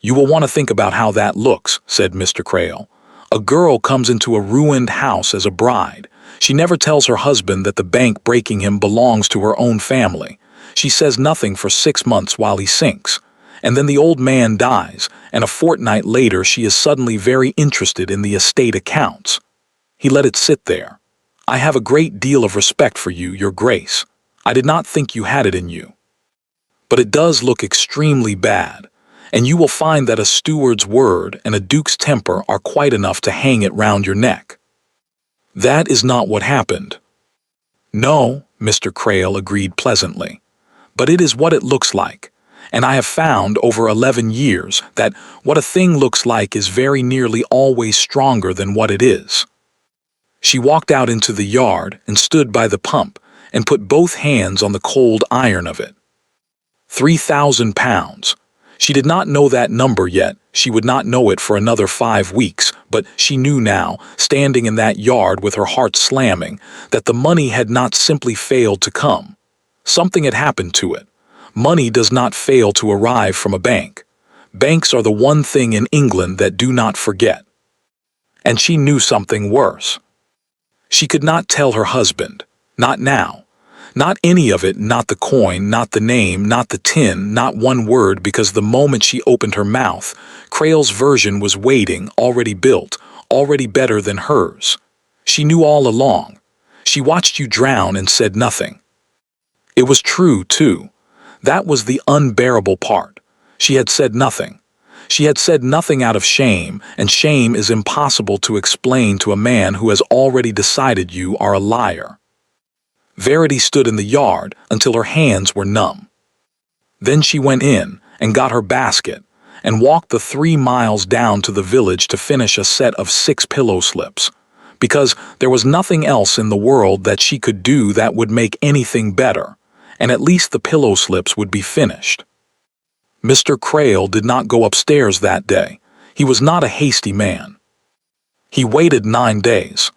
"You will want to think about how that looks," said Mr. Crail. "A girl comes into a ruined house as a bride. She never tells her husband that the bank breaking him belongs to her own family. She says nothing for 6 months while he sinks. And then the old man dies, and a fortnight later she is suddenly very interested in the estate accounts." He let it sit there. "I have a great deal of respect for you, your grace. I did not think you had it in you. But it does look extremely bad, and you will find that a steward's word and a duke's temper are quite enough to hang it round your neck." "That is not what happened." "No," Mr. Crail agreed pleasantly, "but it is what it looks like, and I have found over 11 years that what a thing looks like is very nearly always stronger than what it is." She walked out into the yard and stood by the pump and put both hands on the cold iron of it. £3,000. She did not know that number yet. She would not know it for another 5 weeks, but she knew now, standing in that yard with her heart slamming, that the money had not simply failed to come. Something had happened to it. Money does not fail to arrive from a bank. Banks are the one thing in England that do not forget. And she knew something worse. She could not tell her husband. Not now. Not any of it, not the coin, not the name, not the tin, not one word, because the moment she opened her mouth, Crail's version was waiting, already built, already better than hers. She knew all along. She watched you drown and said nothing. It was true, too. That was the unbearable part. She had said nothing. She had said nothing out of shame, and shame is impossible to explain to a man who has already decided you are a liar. Verity stood in the yard until her hands were numb. Then she went in and got her basket and walked the 3 miles down to the village to finish a set of 6 pillow slips, because there was nothing else in the world that she could do that would make anything better, and at least the pillow slips would be finished. Mr. Crail did not go upstairs that day. He was not a hasty man. He waited 9 days.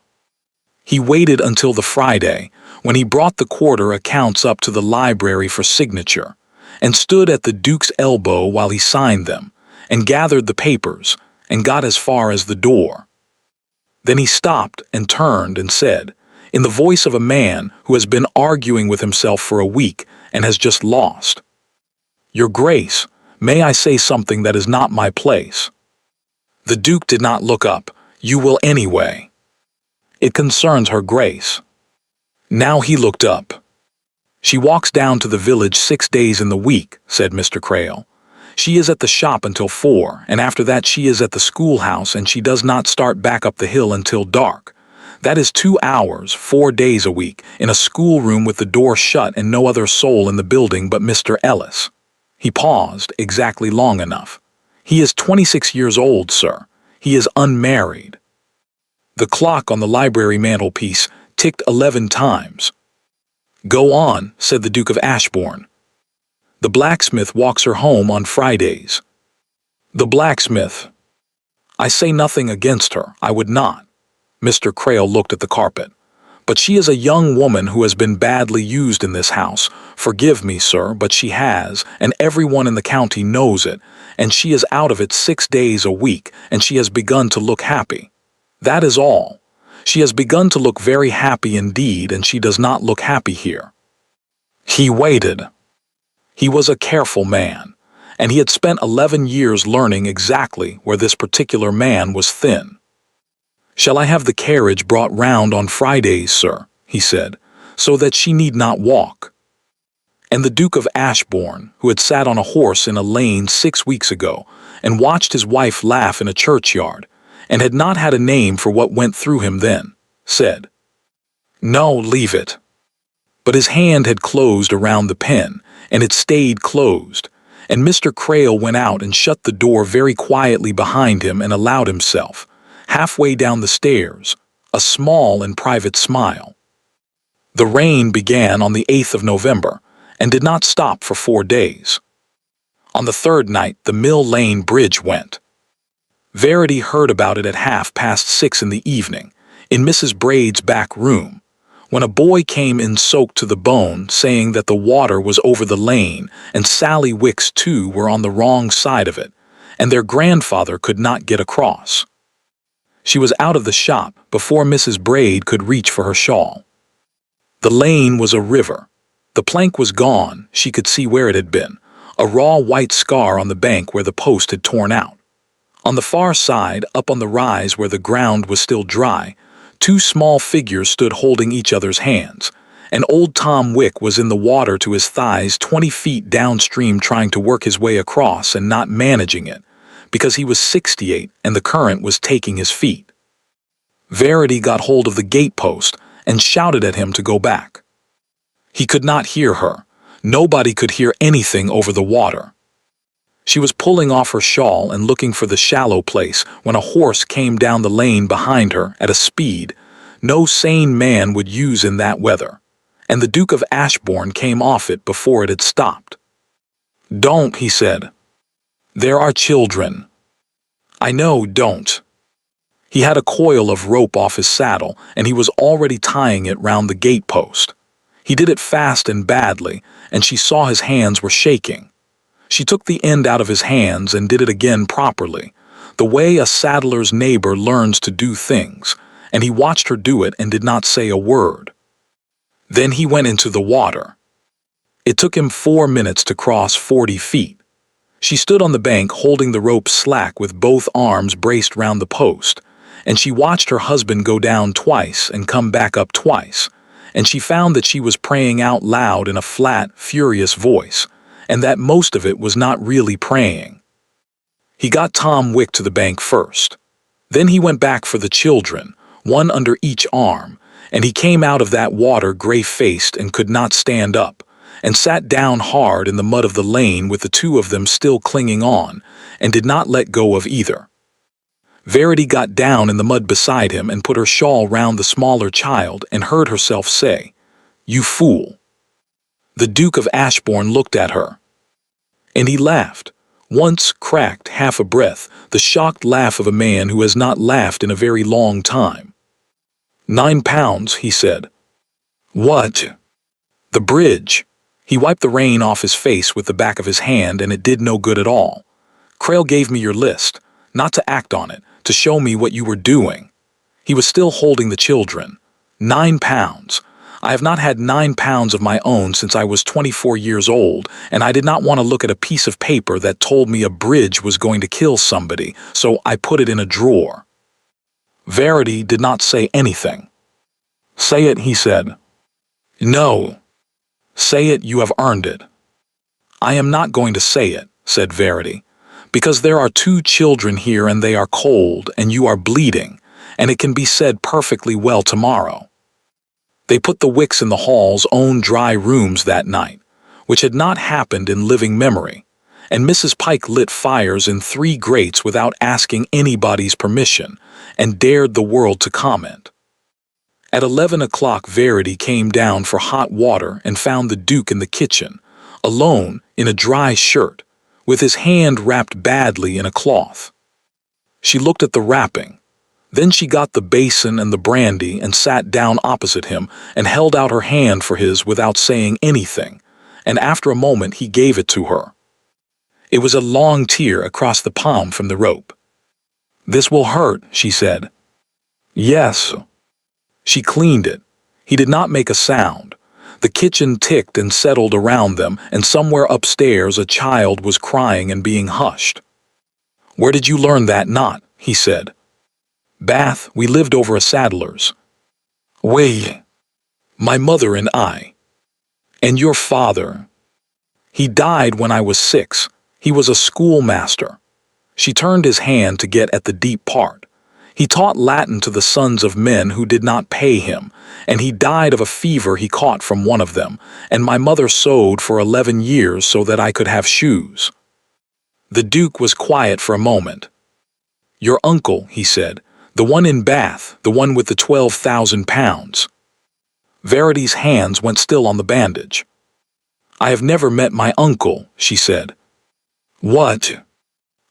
He waited until the Friday, when he brought the quarter accounts up to the library for signature, and stood at the Duke's elbow while he signed them, and gathered the papers, and got as far as the door. Then he stopped and turned and said, in the voice of a man who has been arguing with himself for a week and has just lost, "Your Grace, may I say something that is not my place?" The Duke did not look up. "You will anyway." "It concerns her Grace." Now he looked up. "She walks down to the village 6 days in the week," said Mr. Crail. "She is at the shop until 4, and after that she is at the schoolhouse, and she does not start back up the hill until dark. That is 2 hours, 4 days a week, in a schoolroom with the door shut and no other soul in the building but Mr. Ellis." He paused exactly long enough. "He is 26 years old, sir. He is unmarried." The clock on the library mantelpiece ticked 11 times. "Go on," said the Duke of Ashbourne. "The blacksmith walks her home on Fridays." "The blacksmith. I say nothing against her. I would not." Mr. Crail looked at the carpet. "But she is a young woman who has been badly used in this house. Forgive me, sir, but she has, and everyone in the county knows it, and she is out of it 6 days a week, and she has begun to look happy. That is all. She has begun to look very happy indeed, and she does not look happy here." He waited. He was a careful man, and he had spent 11 years learning exactly where this particular man was thin. "Shall I have the carriage brought round on Fridays, sir?" he said, "so that she need not walk?" and the Duke of Ashbourne, who had sat on a horse in a lane 6 weeks ago and watched his wife laugh in a churchyard, and had not had a name for what went through him then, said, "No, leave it." But his hand had closed around the pen, and it stayed closed, and Mr. Crail went out and shut the door very quietly behind him and allowed himself, halfway down the stairs, a small and private smile. The rain began on the 8th of November, and did not stop for 4 days. On the third night the Mill Lane Bridge went. Verity heard about it at 6:30 in the evening, in Mrs. Braid's back room, when a boy came in soaked to the bone, saying that the water was over the lane and Sally Wicks too were on the wrong side of it, and their grandfather could not get across. She was out of the shop before Mrs. Braid could reach for her shawl. The lane was a river. The plank was gone, she could see where it had been, a raw white scar on the bank where the post had torn out. On the far side, up on the rise where the ground was still dry, 2 small figures stood holding each other's hands, and old Tom Wick was in the water to his thighs 20 feet downstream trying to work his way across and not managing it, because he was 68 and the current was taking his feet. Verity got hold of the gatepost and shouted at him to go back. He could not hear her. Nobody could hear anything over the water. She was pulling off her shawl and looking for the shallow place when a horse came down the lane behind her at a speed no sane man would use in that weather, and the Duke of Ashbourne came off it before it had stopped. "Don't," he said. "There are children." "I know, don't." He had a coil of rope off his saddle, and he was already tying it round the gatepost. He did it fast and badly, and she saw his hands were shaking. She took the end out of his hands and did it again properly, the way a saddler's neighbor learns to do things, and he watched her do it and did not say a word. Then he went into the water. It took him 4 minutes to cross 40 feet. She stood on the bank holding the rope slack with both arms braced round the post, and she watched her husband go down twice and come back up twice, and she found that she was praying out loud in a flat, furious voice, and that most of it was not really praying. He got Tom Wick to the bank first. Then he went back for the children, one under each arm, and he came out of that water gray-faced and could not stand up, and sat down hard in the mud of the lane with the 2 of them still clinging on, and did not let go of either. Verity got down in the mud beside him and put her shawl round the smaller child and heard herself say, "You fool." The Duke of Ashbourne looked at her, and he laughed, once cracked half a breath, the shocked laugh of a man who has not laughed in a very long time. £9, he said. "What?" "The bridge." He wiped the rain off his face with the back of his hand, and it did no good at all. "Crail gave me your list, not to act on it, to show me what you were doing." He was still holding the children. £9. I have not had £9 of my own since I was 24 years old, and I did not want to look at a piece of paper that told me a bridge was going to kill somebody, so I put it in a drawer. Verity did not say anything. "Say it," he said. "No." "Say it, you have earned it." "I am not going to say it," said Verity, "because there are 2 children here and they are cold and you are bleeding, and it can be said perfectly well tomorrow." They put the Wicks in the Hall's own dry rooms that night, which had not happened in living memory, and Mrs. Pike lit fires in 3 grates without asking anybody's permission, and dared the world to comment. At 11 o'clock Verity came down for hot water and found the Duke in the kitchen, alone in a dry shirt, with his hand wrapped badly in a cloth. She looked at the wrapping. Then she got the basin and the brandy and sat down opposite him and held out her hand for his without saying anything, and after a moment he gave it to her. It was a long tear across the palm from the rope. "This will hurt," she said. "Yes." She cleaned it. He did not make a sound. The kitchen ticked and settled around them, and somewhere upstairs a child was crying and being hushed. "Where did you learn that knot?" he said. "Bath, we lived over a saddler's." "We." "My mother and I." "And your father?" He died when I was 6. He was a schoolmaster. She turned his hand to get at the deep part. He taught Latin to the sons of men who did not pay him, and he died of a fever he caught from one of them, and my mother sewed for 11 years so that I could have shoes. The Duke was quiet for a moment. Your uncle, he said, the one in Bath, the one with the 12,000 pounds. Verity's hands went still on the bandage. I have never met my uncle, she said. What?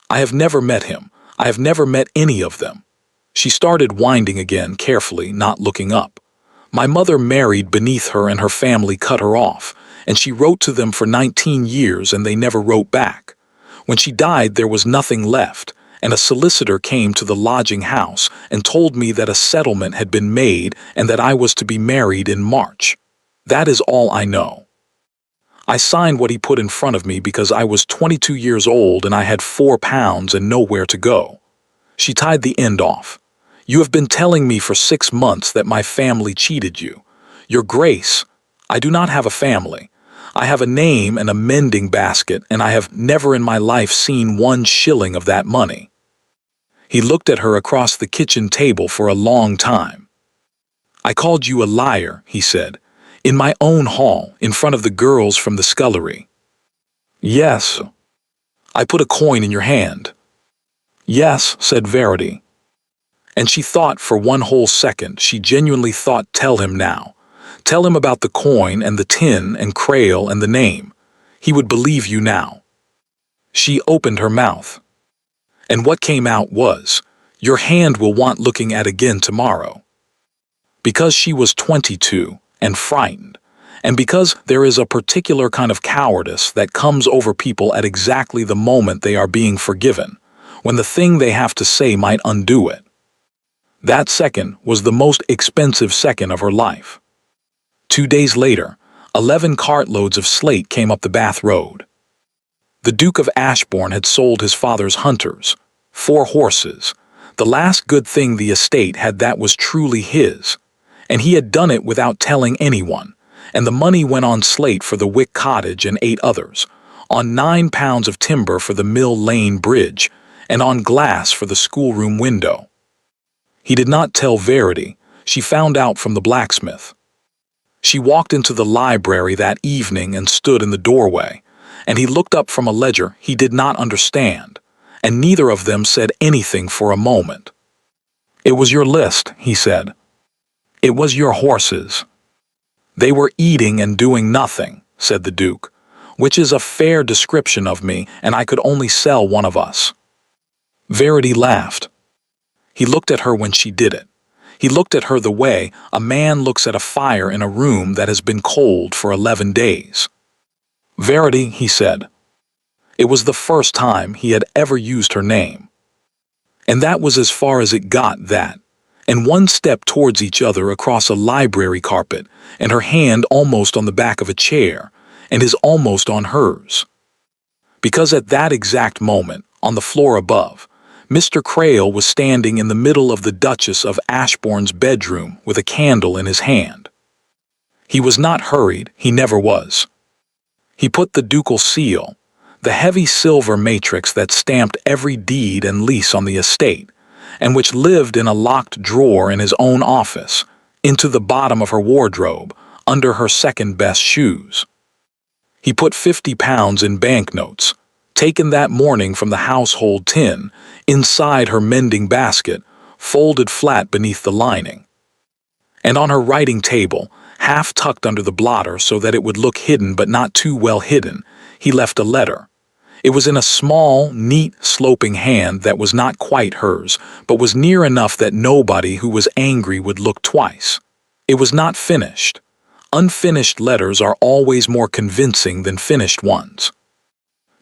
I have never met him. I have never met any of them. She started winding again carefully, not looking up. My mother married beneath her and her family cut her off, and she wrote to them for 19 years and they never wrote back. When she died there was nothing left, and a solicitor came to the lodging house and told me that a settlement had been made and that I was to be married in March. That is all I know. I signed what he put in front of me because I was 22 years old and I had £4 and nowhere to go. She tied the end off. You have been telling me for 6 months that my family cheated you. Your Grace, I do not have a family. I have a name and a mending basket, and I have never in my life seen 1 shilling of that money. He looked at her across the kitchen table for a long time. I called you a liar, he said, in my own hall, in front of the girls from the scullery. Yes. I put a coin in your hand. Yes, said Verity. And she thought for 1 whole second, she genuinely thought, tell him now. Tell him about the coin and the tin and Crail and the name. He would believe you now. She opened her mouth. And what came out was, your hand will want looking at again tomorrow. Because she was 22 and frightened, and because there is a particular kind of cowardice that comes over people at exactly the moment they are being forgiven, when the thing they have to say might undo it. That second was the most expensive second of her life. 2 days later, 11 cartloads of slate came up the Bath Road. The Duke of Ashbourne had sold his father's hunters, 4 horses, the last good thing the estate had that was truly his, and he had done it without telling anyone, and the money went on slate for the Wick Cottage and 8 others, on £9 of timber for the Mill Lane Bridge, and on glass for the schoolroom window. He did not tell Verity. She found out from the blacksmith. She walked into the library that evening and stood in the doorway, and he looked up from a ledger he did not understand, and neither of them said anything for a moment. It was your list, he said. It was your horses. They were eating and doing nothing, said the Duke, which is a fair description of me, and I could only sell one of us. Verity laughed. He looked at her when she did it. He looked at her the way a man looks at a fire in a room that has been cold for 11 days. Verity, he said. It was the first time he had ever used her name. And that was as far as it got, that, and 1 step towards each other across a library carpet, and her hand almost on the back of a chair, and his almost on hers. Because at that exact moment, on the floor above, Mr. Crail was standing in the middle of the Duchess of Ashbourne's bedroom with a candle in his hand. He was not hurried, he never was. He put the ducal seal, the heavy silver matrix that stamped every deed and lease on the estate, and which lived in a locked drawer in his own office, into the bottom of her wardrobe, under her second-best shoes. He put £50 in banknotes, taken that morning from the household tin, inside her mending basket, folded flat beneath the lining. And on her writing table, half tucked under the blotter so that it would look hidden but not too well hidden, he left a letter. It was in a small, neat, sloping hand that was not quite hers, but was near enough that nobody who was angry would look twice. It was not finished. Unfinished letters are always more convincing than finished ones.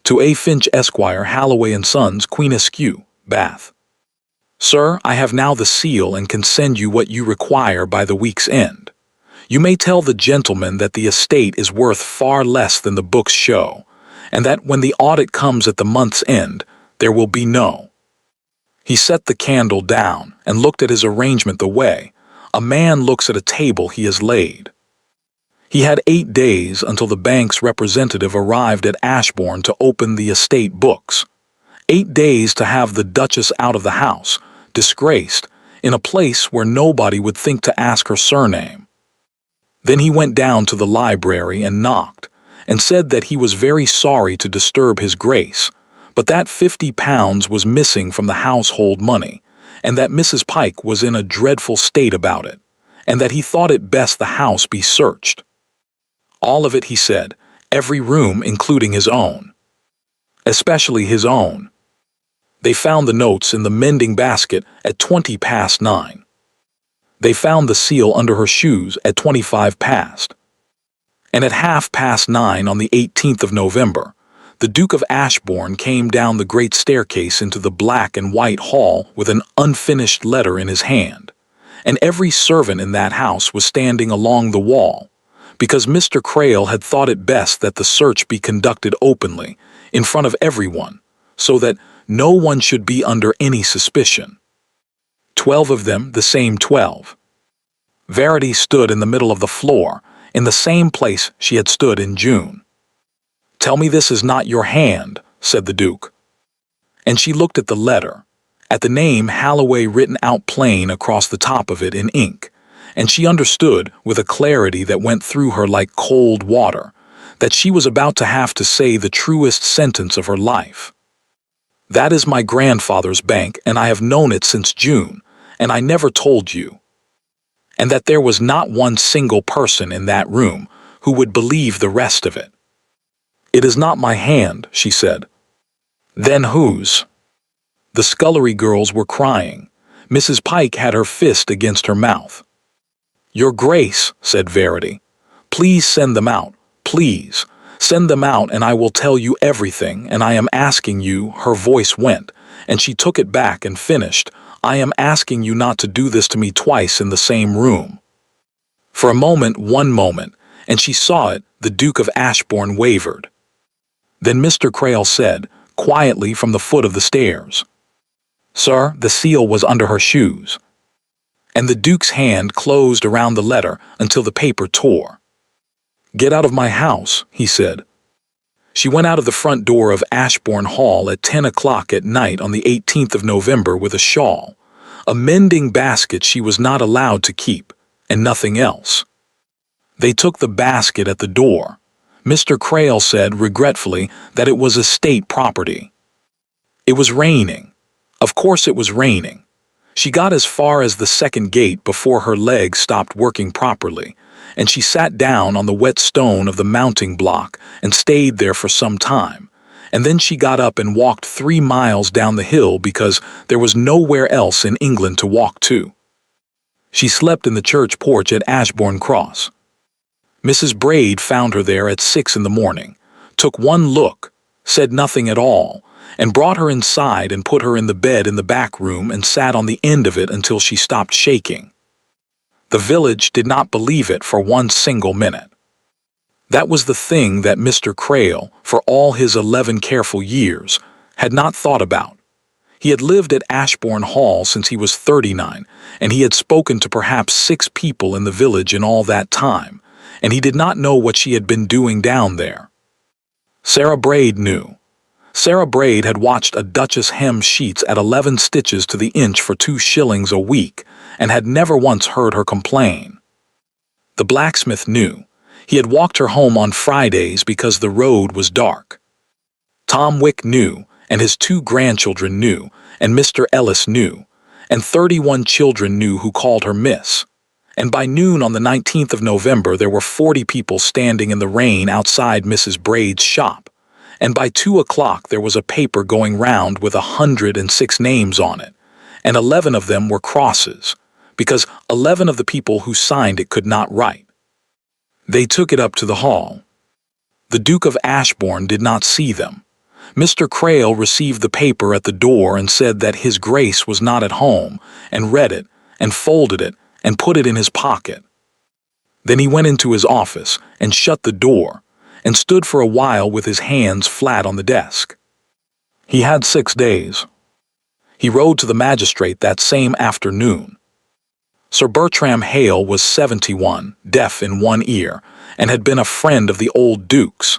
To A. Finch, Esquire, Halloway and Sons, Queen Askew, Bath. Sir, I have now the seal and can send you what you require by the week's end. You may tell the gentleman that the estate is worth far less than the books show, and that when the audit comes at the month's end, there will be no. He set the candle down and looked at his arrangement the way a man looks at a table he has laid. He had 8 days until the bank's representative arrived at Ashbourne to open the estate books. 8 days to have the Duchess out of the house, disgraced, in a place where nobody would think to ask her surname. Then he went down to the library and knocked, and said that he was very sorry to disturb his grace, but that £50 was missing from the household money, and that Mrs. Pike was in a dreadful state about it, and that he thought it best the house be searched. All of it, he said, every room including his own. Especially his own. They found the notes in the mending basket at 9:20. They found the seal under her shoes at 25 past. And at 9:30 on the 18th of November, the Duke of Ashbourne came down the great staircase into the black and white hall with an unfinished letter in his hand, and every servant in that house was standing along the wall, because Mr. Crail had thought it best that the search be conducted openly, in front of everyone, so that no one should be under any suspicion. 12 of them, the same 12. Verity stood in the middle of the floor, in the same place she had stood in June. "Tell me this is not your hand," said the Duke. And she looked at the letter, at the name Halloway written out plain across the top of it in ink, and she understood, with a clarity that went through her like cold water, that she was about to have to say the truest sentence of her life. "That is my grandfather's bank, and I have known it since June, and I never told you. And that there was not one single person in that room who would believe the rest of it." "It is not my hand," she said. "Then whose?" The scullery girls were crying. Mrs. Pike had her fist against her mouth. "Your Grace," said Verity, "please send them out, please. Send them out and I will tell you everything, and I am asking you," her voice went, and she took it back and finished, "I am asking you not to do this to me twice in the same room." For a moment, one moment, and she saw it, the Duke of Ashbourne wavered. Then Mr. Crail said, quietly from the foot of the stairs, "Sir, the seal was under her shoes." And the Duke's hand closed around the letter until the paper tore. "Get out of my house," he said. She went out of the front door of Ashbourne Hall at 10 o'clock at night on the 18th of November with a shawl, a mending basket she was not allowed to keep, and nothing else. They took the basket at the door. Mr. Crail said regretfully that it was estate property. It was raining. Of course it was raining. She got as far as the second gate before her legs stopped working properly, and she sat down on the wet stone of the mounting block and stayed there for some time, and then she got up and walked 3 miles down the hill because there was nowhere else in England to walk to. She slept in the church porch at Ashbourne Cross. Mrs. Braid found her there at 6 in the morning, took one look, said nothing at all, and brought her inside and put her in the bed in the back room and sat on the end of it until she stopped shaking. The village did not believe it for one single minute. That was the thing that Mr. Crail, for all his 11 careful years, had not thought about. He had lived at Ashbourne Hall since he was 39, and he had spoken to perhaps 6 people in the village in all that time, and he did not know what she had been doing down there. Sarah Braid knew. Sarah Braid had watched a duchess hem sheets at 11 stitches to the inch for 2 shillings a week, and had never once heard her complain. The blacksmith knew. He had walked her home on Fridays because the road was dark. Tom Wick knew, and his 2 grandchildren knew, and Mr. Ellis knew, and 31 children knew who called her Miss. And by noon on the 19th of November there were 40 people standing in the rain outside Mrs. Braid's shop, and by 2 o'clock there was a paper going round with 106 names on it, and 11 of them were crosses, because 11 of the people who signed it could not write. They took it up to the hall. The Duke of Ashbourne did not see them. Mr. Crail received the paper at the door and said that his Grace was not at home, and read it, and folded it, and put it in his pocket. Then he went into his office and shut the door, and stood for a while with his hands flat on the desk. He had 6 days. He rode to the magistrate that same afternoon. Sir Bertram Hale was 71, deaf in one ear, and had been a friend of the old Duke's.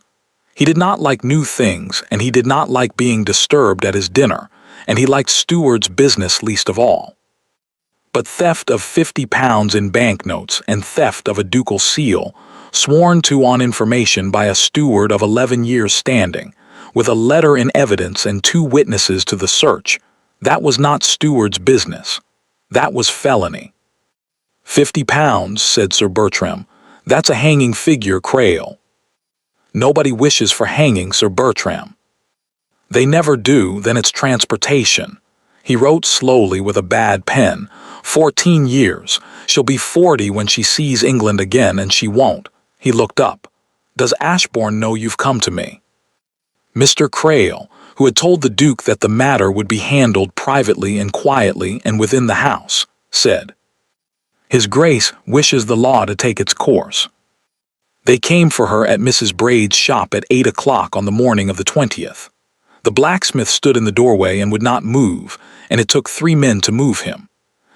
He did not like new things, and he did not like being disturbed at his dinner, and he liked steward's business least of all. But theft of £50 in banknotes and theft of a ducal seal, sworn to on information by a steward of 11 years standing, with a letter in evidence and 2 witnesses to the search, that was not steward's business. That was felony. £50, said Sir Bertram. That's a hanging figure, Crail. Nobody wishes for hanging, Sir Bertram. They never do, then it's transportation. He wrote slowly with a bad pen. 14 years. She'll be 40 when she sees England again, and she won't. He looked up. Does Ashbourne know you've come to me? Mr. Crail, who had told the Duke that the matter would be handled privately and quietly and within the house, said, His Grace wishes the law to take its course. They came for her at Mrs. Braid's shop at 8 o'clock on the morning of the 20th. The blacksmith stood in the doorway and would not move, and it took 3 men to move him.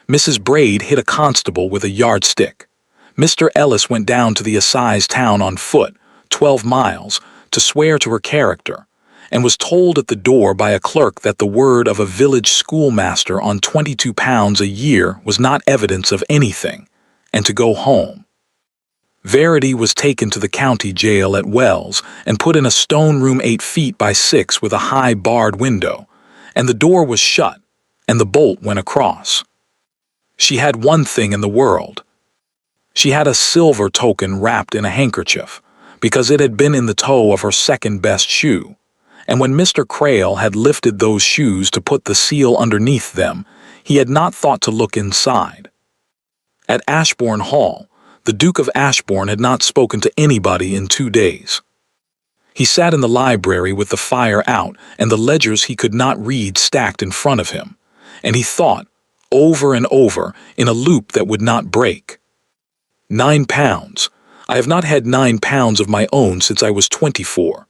Mrs. Braid hit a constable with a yardstick. Mr. Ellis went down to the assize town on foot, 12 miles, to swear to her character, and was told at the door by a clerk that the word of a village schoolmaster on £22 a year was not evidence of anything, and to go home. Verity was taken to the county jail at Wells and put in a stone room 8 feet by 6 with a high barred window, and the door was shut, and the bolt went across. She had one thing in the world. She had a silver token wrapped in a handkerchief, because it had been in the toe of her second-best shoe, and when Mr. Crail had lifted those shoes to put the seal underneath them, he had not thought to look inside. At Ashbourne Hall, the Duke of Ashbourne had not spoken to anybody in 2 days. He sat in the library with the fire out and the ledgers he could not read stacked in front of him, and he thought, over and over, in a loop that would not break. £9. I have not had £9 of my own since I was 24.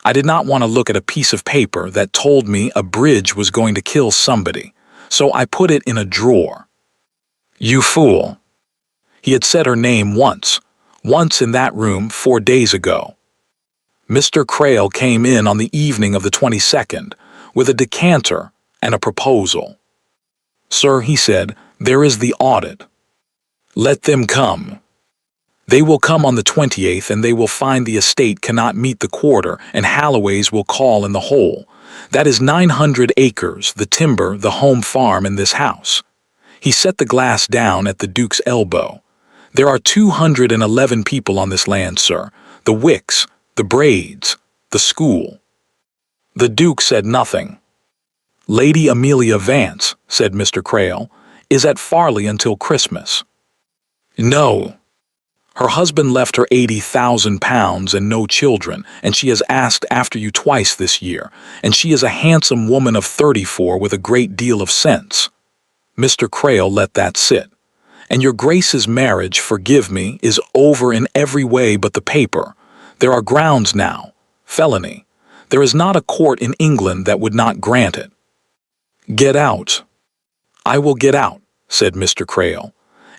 I did not want to look at a piece of paper that told me a bridge was going to kill somebody, so I put it in a drawer. You fool. He had said her name once in that room 4 days ago. Mr. Crail came in on the evening of the 22nd, with a decanter and a proposal. Sir, he said, there is the audit. Let them come. They will come on the 28th, and they will find the estate cannot meet the quarter, and Halloway's will call in the whole. That is 900 acres, the timber, the home farm, and this house. He set the glass down at the Duke's elbow. There are 211 people on this land, sir. The Wicks, the Braids, the school. The Duke said nothing. Lady Amelia Vance, said Mr. Crail, is at Farley until Christmas. No. Her husband left her £80,000 and no children, and she has asked after you twice this year, and she is a handsome woman of 34 with a great deal of sense. Mr. Crail let that sit. And your Grace's marriage, forgive me, is over in every way but the paper. There are grounds now. Felony. There is not a court in England that would not grant it. Get out. I will get out, said Mr. Crail,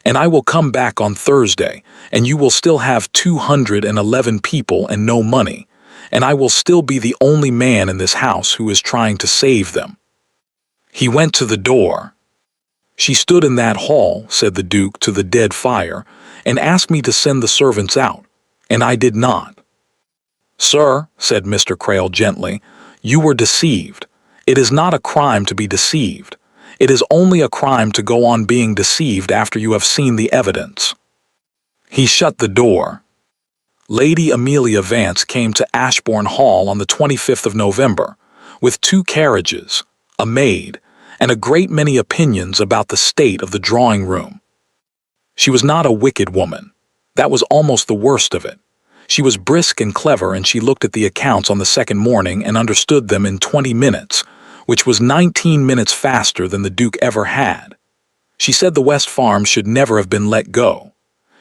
and I will come back on Thursday, and you will still have 211 people and no money, and I will still be the only man in this house who is trying to save them. He went to the door. She stood in that hall, said the Duke to the dead fire, and asked me to send the servants out, and I did not. Sir, said Mr. Crail gently, you were deceived. It is not a crime to be deceived. It is only a crime to go on being deceived after you have seen the evidence. He shut the door. Lady Amelia Vance came to Ashbourne Hall on the 25th of November, with 2 carriages, a maid, and a great many opinions about the state of the drawing-room. She was not a wicked woman. That was almost the worst of it. She was brisk and clever, and she looked at the accounts on the second morning and understood them in 20 minutes, which was 19 minutes faster than the Duke ever had. She said the West Farm should never have been let go.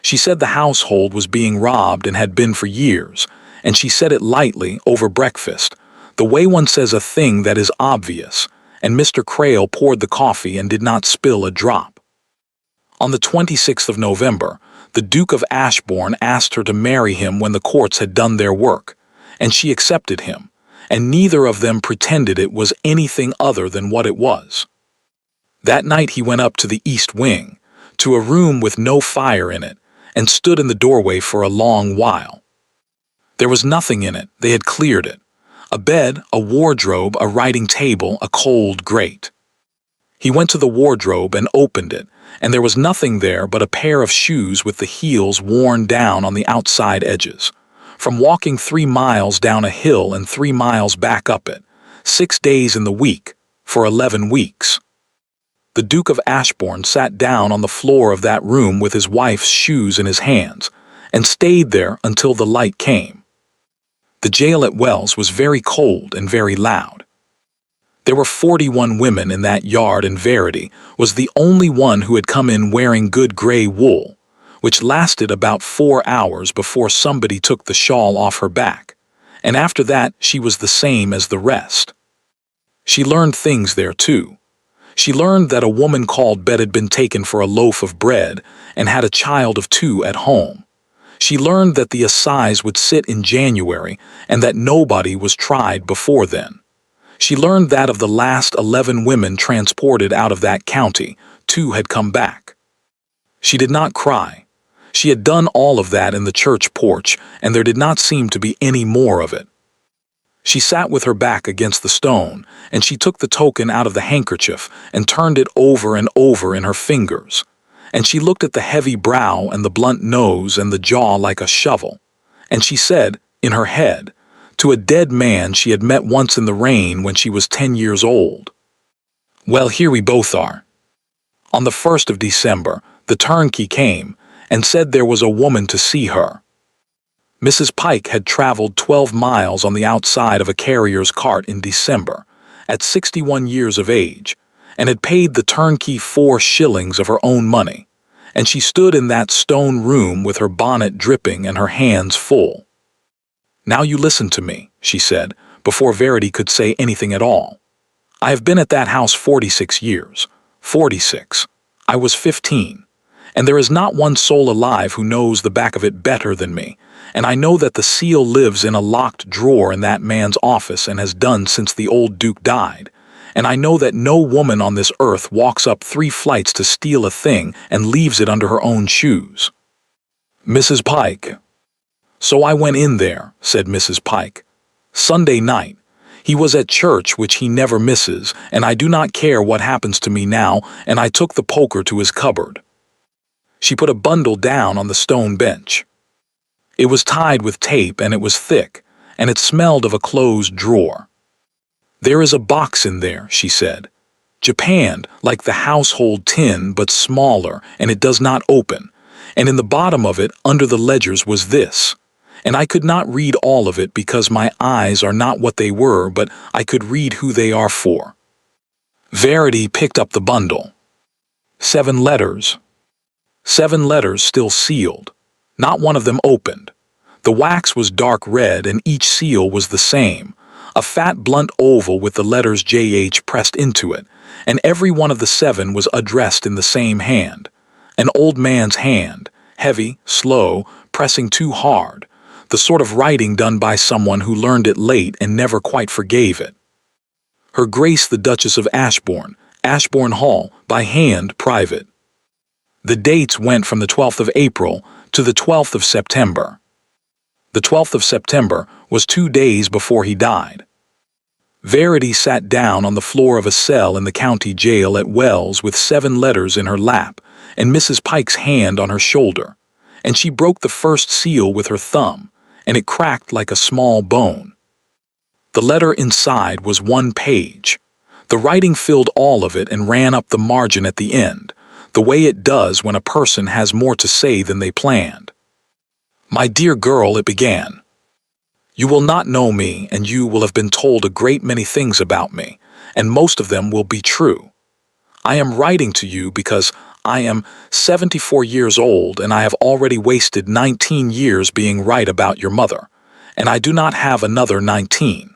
She said the household was being robbed and had been for years, and she said it lightly over breakfast, the way one says a thing that is obvious, and Mr. Crail poured the coffee and did not spill a drop. On the 26th of November, the Duke of Ashbourne asked her to marry him when the courts had done their work, and she accepted him, and neither of them pretended it was anything other than what it was. That night he went up to the east wing, to a room with no fire in it, and stood in the doorway for a long while. There was nothing in it, they had cleared it. A bed, a wardrobe, a writing table, a cold grate. He went to the wardrobe and opened it, and there was nothing there but a pair of shoes with the heels worn down on the outside edges. From walking 3 miles down a hill and 3 miles back up it, 6 days in the week, for 11 weeks. The Duke of Ashbourne sat down on the floor of that room with his wife's shoes in his hands, and stayed there until the light came. The jail at Wells was very cold and very loud. There were 41 women in that yard, and Verity was the only one who had come in wearing good gray wool, which lasted about 4 hours before somebody took the shawl off her back, and after that she was the same as the rest. She learned things there too. She learned that a woman called Bet had been taken for a loaf of bread and had a child of 2 at home. She learned that the assize would sit in January and that nobody was tried before then. She learned that of the last 11 women transported out of that county, 2 had come back. She did not cry. She had done all of that in the church porch, and there did not seem to be any more of it. She sat with her back against the stone, and she took the token out of the handkerchief and turned it over and over in her fingers. And she looked at the heavy brow and the blunt nose and the jaw like a shovel. And she said, in her head, to a dead man she had met once in the rain when she was 10 years old, "Well, here we both are." On the 1st of December, the turnkey came and said there was a woman to see her. Mrs. Pike had traveled 12 miles on the outside of a carrier's cart in December, at 61 years of age, and had paid the turnkey 4 shillings of her own money, and she stood in that stone room with her bonnet dripping and her hands full. "Now you listen to me," she said, before Verity could say anything at all. "I have been at that house 46 years. 46. I was 15. And there is not one soul alive who knows the back of it better than me, and I know that the seal lives in a locked drawer in that man's office and has done since the old Duke died, and I know that no woman on this earth walks up 3 flights to steal a thing and leaves it under her own shoes." Mrs. Pike. "So I went in there," said Mrs. Pike. "Sunday night. He was at church, which he never misses, and I do not care what happens to me now, and I took the poker to his cupboard." She put a bundle down on the stone bench. It was tied with tape, and it was thick, and it smelled of a closed drawer. "There is a box in there," she said. "Japanned, like the household tin, but smaller, and it does not open. And in the bottom of it, under the ledgers, was this. And I could not read all of it because my eyes are not what they were, but I could read who they are for." Verity picked up the bundle. 7 letters. 7 letters still sealed. Not one of them opened. The wax was dark red, and each seal was the same. A fat blunt oval with the letters JH pressed into it, and every one of the 7 was addressed in the same hand. An old man's hand, heavy, slow, pressing too hard, the sort of writing done by someone who learned it late and never quite forgave it. "Her Grace the Duchess of Ashbourne, Ashbourne Hall, by hand, private." The dates went from the 12th of April to the 12th of September. The 12th of September was 2 days before he died. Verity sat down on the floor of a cell in the county jail at Wells with 7 letters in her lap and Mrs. Pike's hand on her shoulder, and she broke the first seal with her thumb, and it cracked like a small bone. The letter inside was 1 page. The writing filled all of it and ran up the margin at the end, the way it does when a person has more to say than they planned. "My dear girl," it began, "you will not know me, and you will have been told a great many things about me, and most of them will be true. I am writing to you because I am 74 years old, and I have already wasted 19 years being right about your mother, and I do not have another 19.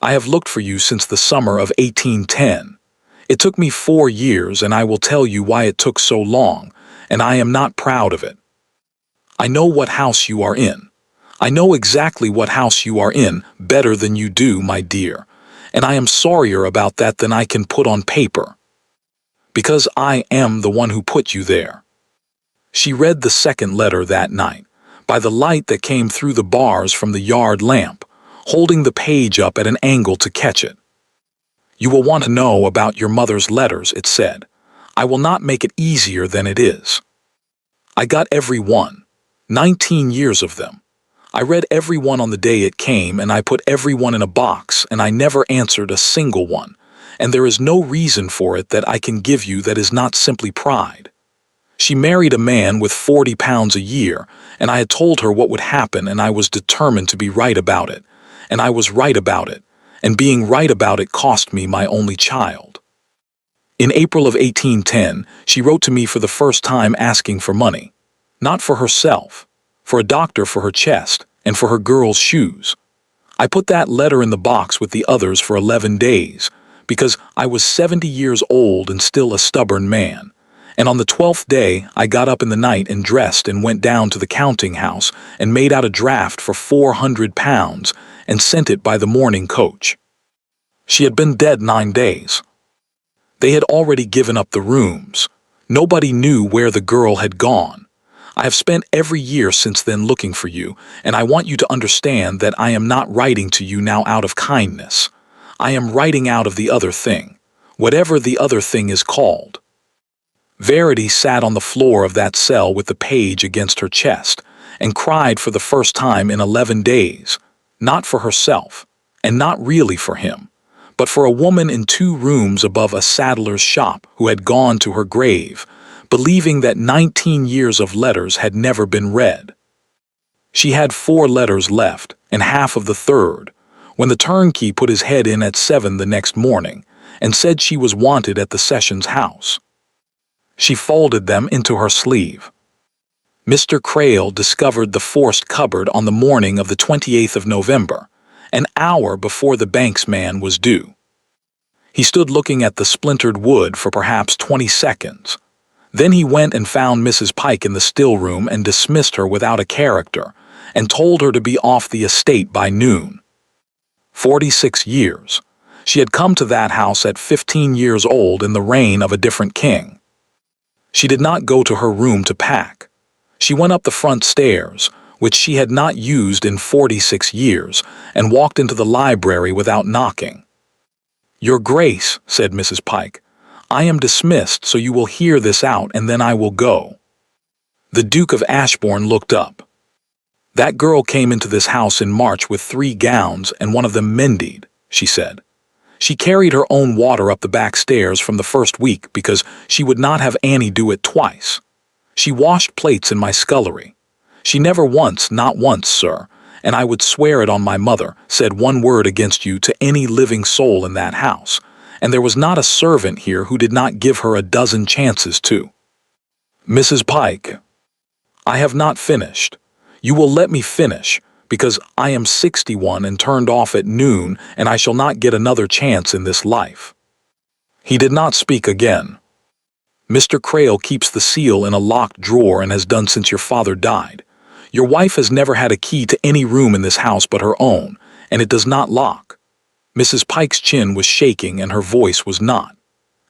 I have looked for you since the summer of 1810. It took me 4 years, and I will tell you why it took so long, and I am not proud of it. I know what house you are in. I know exactly what house you are in better than you do, my dear, and I am sorrier about that than I can put on paper. Because I am the one who put you there. She read the second letter that night, by the light that came through the bars from the yard lamp, holding the page up at an angle to catch it. You will want to know about your mother's letters, it said. I will not make it easier than it is. I got every one, 19 years of them. I read every one on the day it came, and I put every one in a box, and I never answered a single one, and there is no reason for it that I can give you that is not simply pride. She married a man with 40 pounds a year, and I had told her what would happen, and I was determined to be right about it, and I was right about it, and being right about it cost me my only child. In April of 1810, she wrote to me for the first time asking for money, not for herself, for a doctor for her chest, and for her girls' shoes. I put that letter in the box with the others for 11 days, because I was 70 years old and still a stubborn man. And on the 12th day, I got up in the night and dressed and went down to the counting house and made out a draft for 400 pounds and sent it by the morning coach. She had been dead 9 days. They had already given up the rooms. Nobody knew where the girl had gone. I have spent every year since then looking for you, and I want you to understand that I am not writing to you now out of kindness. I am writing out of the other thing, whatever the other thing is called. Verity sat on the floor of that cell with the page against her chest and cried for the first time in 11 days, not for herself, and not really for him, but for a woman in 2 rooms above a saddler's shop who had gone to her grave, believing that 19 years of letters had never been read. She had 4 letters left, and half of the third, when the turnkey put his head in at 7 the next morning and said she was wanted at the Sessions house. She folded them into her sleeve. Mr. Crail discovered the forced cupboard on the morning of the 28th of November, an hour before the banksman was due. He stood looking at the splintered wood for perhaps 20 seconds. Then he went and found Mrs. Pike in the still room and dismissed her without a character, and told her to be off the estate by noon. 46 years. She had come to that house at 15 years old in the reign of a different king. She did not go to her room to pack. She went up the front stairs, which she had not used in 46 years, and walked into the library without knocking. "Your Grace," said Mrs. Pike, "I am dismissed, so you will hear this out, and then I will go." The Duke of Ashbourne looked up. "That girl came into this house in March with 3 gowns, and one of them mended," she said. "She carried her own water up the back stairs from the first week because she would not have Annie do it twice. She washed plates in my scullery. She never once, not once, sir, and I would swear it on my mother, said one word against you to any living soul in that house, and there was not a servant here who did not give her a dozen chances to." "Mrs. Pike, I have not finished. You will let me finish, because I am 61 and turned off at noon, and I shall not get another chance in this life." He did not speak again. "Mr. Crail keeps the seal in a locked drawer and has done since your father died. Your wife has never had a key to any room in this house but her own, and it does not lock." Mrs. Pike's chin was shaking and her voice was not.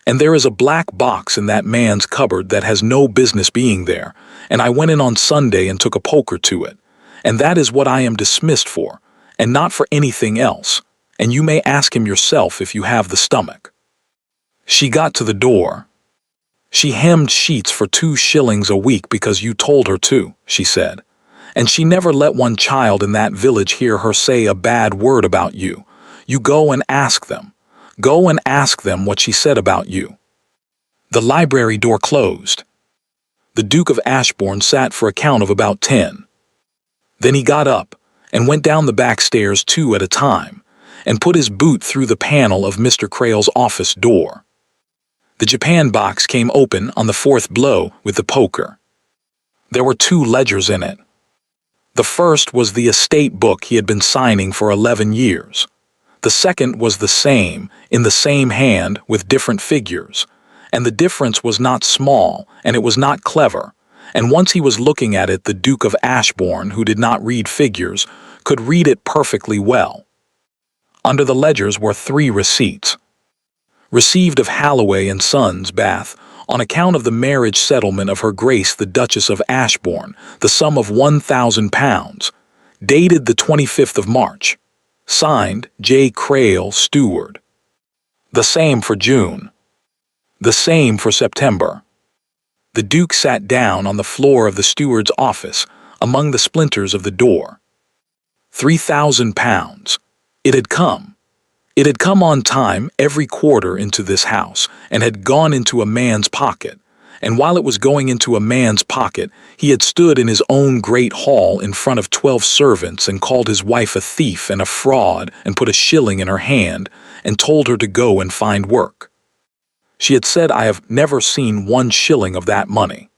"And there is a black box in that man's cupboard that has no business being there, and I went in on Sunday and took a poker to it, and that is what I am dismissed for, and not for anything else, and you may ask him yourself if you have the stomach." She got to the door. "She hemmed sheets for 2 shillings a week because you told her to," she said, "and she never let one child in that village hear her say a bad word about you. You go and ask them. Go and ask them what she said about you." The library door closed. The Duke of Ashbourne sat for a count of about 10. Then he got up and went down the back stairs 2 at a time, and put his boot through the panel of Mr. Crail's office door. The Japan box came open on the 4th blow with the poker. There were 2 ledgers in it. The first was the estate book he had been signing for 11 years. The second was the same, in the same hand, with different figures. And the difference was not small, and it was not clever. And once he was looking at it, the Duke of Ashbourne, who did not read figures, could read it perfectly well. Under the ledgers were 3 receipts. Received of Halloway and Sons, Bath, on account of the marriage settlement of Her Grace the Duchess of Ashbourne, the sum of £1,000, dated the 25th of March. Signed, J. Crail, Steward. The same for June. The same for September. The Duke sat down on the floor of the steward's office, among the splinters of the door. £3,000. It had come. It had come on time every quarter into this house, and had gone into a man's pocket. And while it was going into a man's pocket, he had stood in his own great hall in front of 12 servants and called his wife a thief and a fraud and put a shilling in her hand and told her to go and find work. She had said, "I have never seen 1 shilling of that money."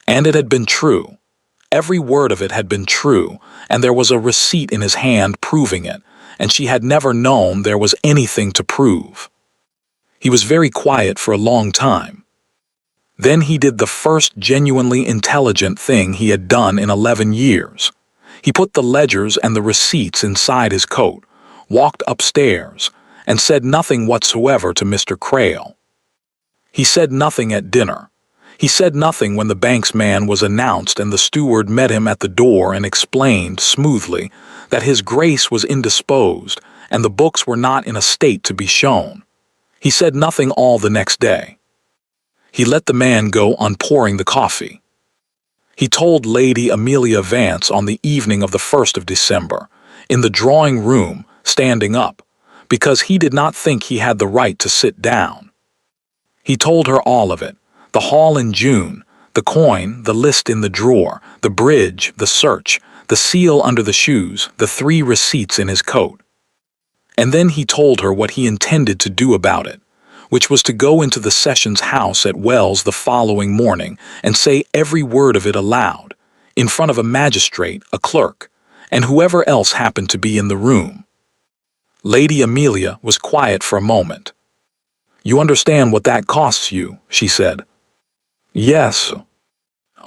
And it had been true. Every word of it had been true, and there was a receipt in his hand proving it, and she had never known there was anything to prove. He was very quiet for a long time. Then he did the first genuinely intelligent thing he had done in 11 years. He put the ledgers and the receipts inside his coat, walked upstairs, and said nothing whatsoever to Mr. Crail. He said nothing at dinner. He said nothing when the bank's man was announced and the steward met him at the door and explained smoothly that His Grace was indisposed and the books were not in a state to be shown. He said nothing all the next day. He let the man go on pouring the coffee. He told Lady Amelia Vance on the evening of the 1st of December, in the drawing-room, standing up, because he did not think he had the right to sit down. He told her all of it, the haul in June, the coin, the list in the drawer, the bridge, the search, the seal under the shoes, the 3 receipts in his coat. And then he told her what he intended to do about it, which was to go into the Sessions House at Wells the following morning and say every word of it aloud, in front of a magistrate, a clerk, and whoever else happened to be in the room. Lady Amelia was quiet for a moment. "You understand what that costs you," she said. "Yes."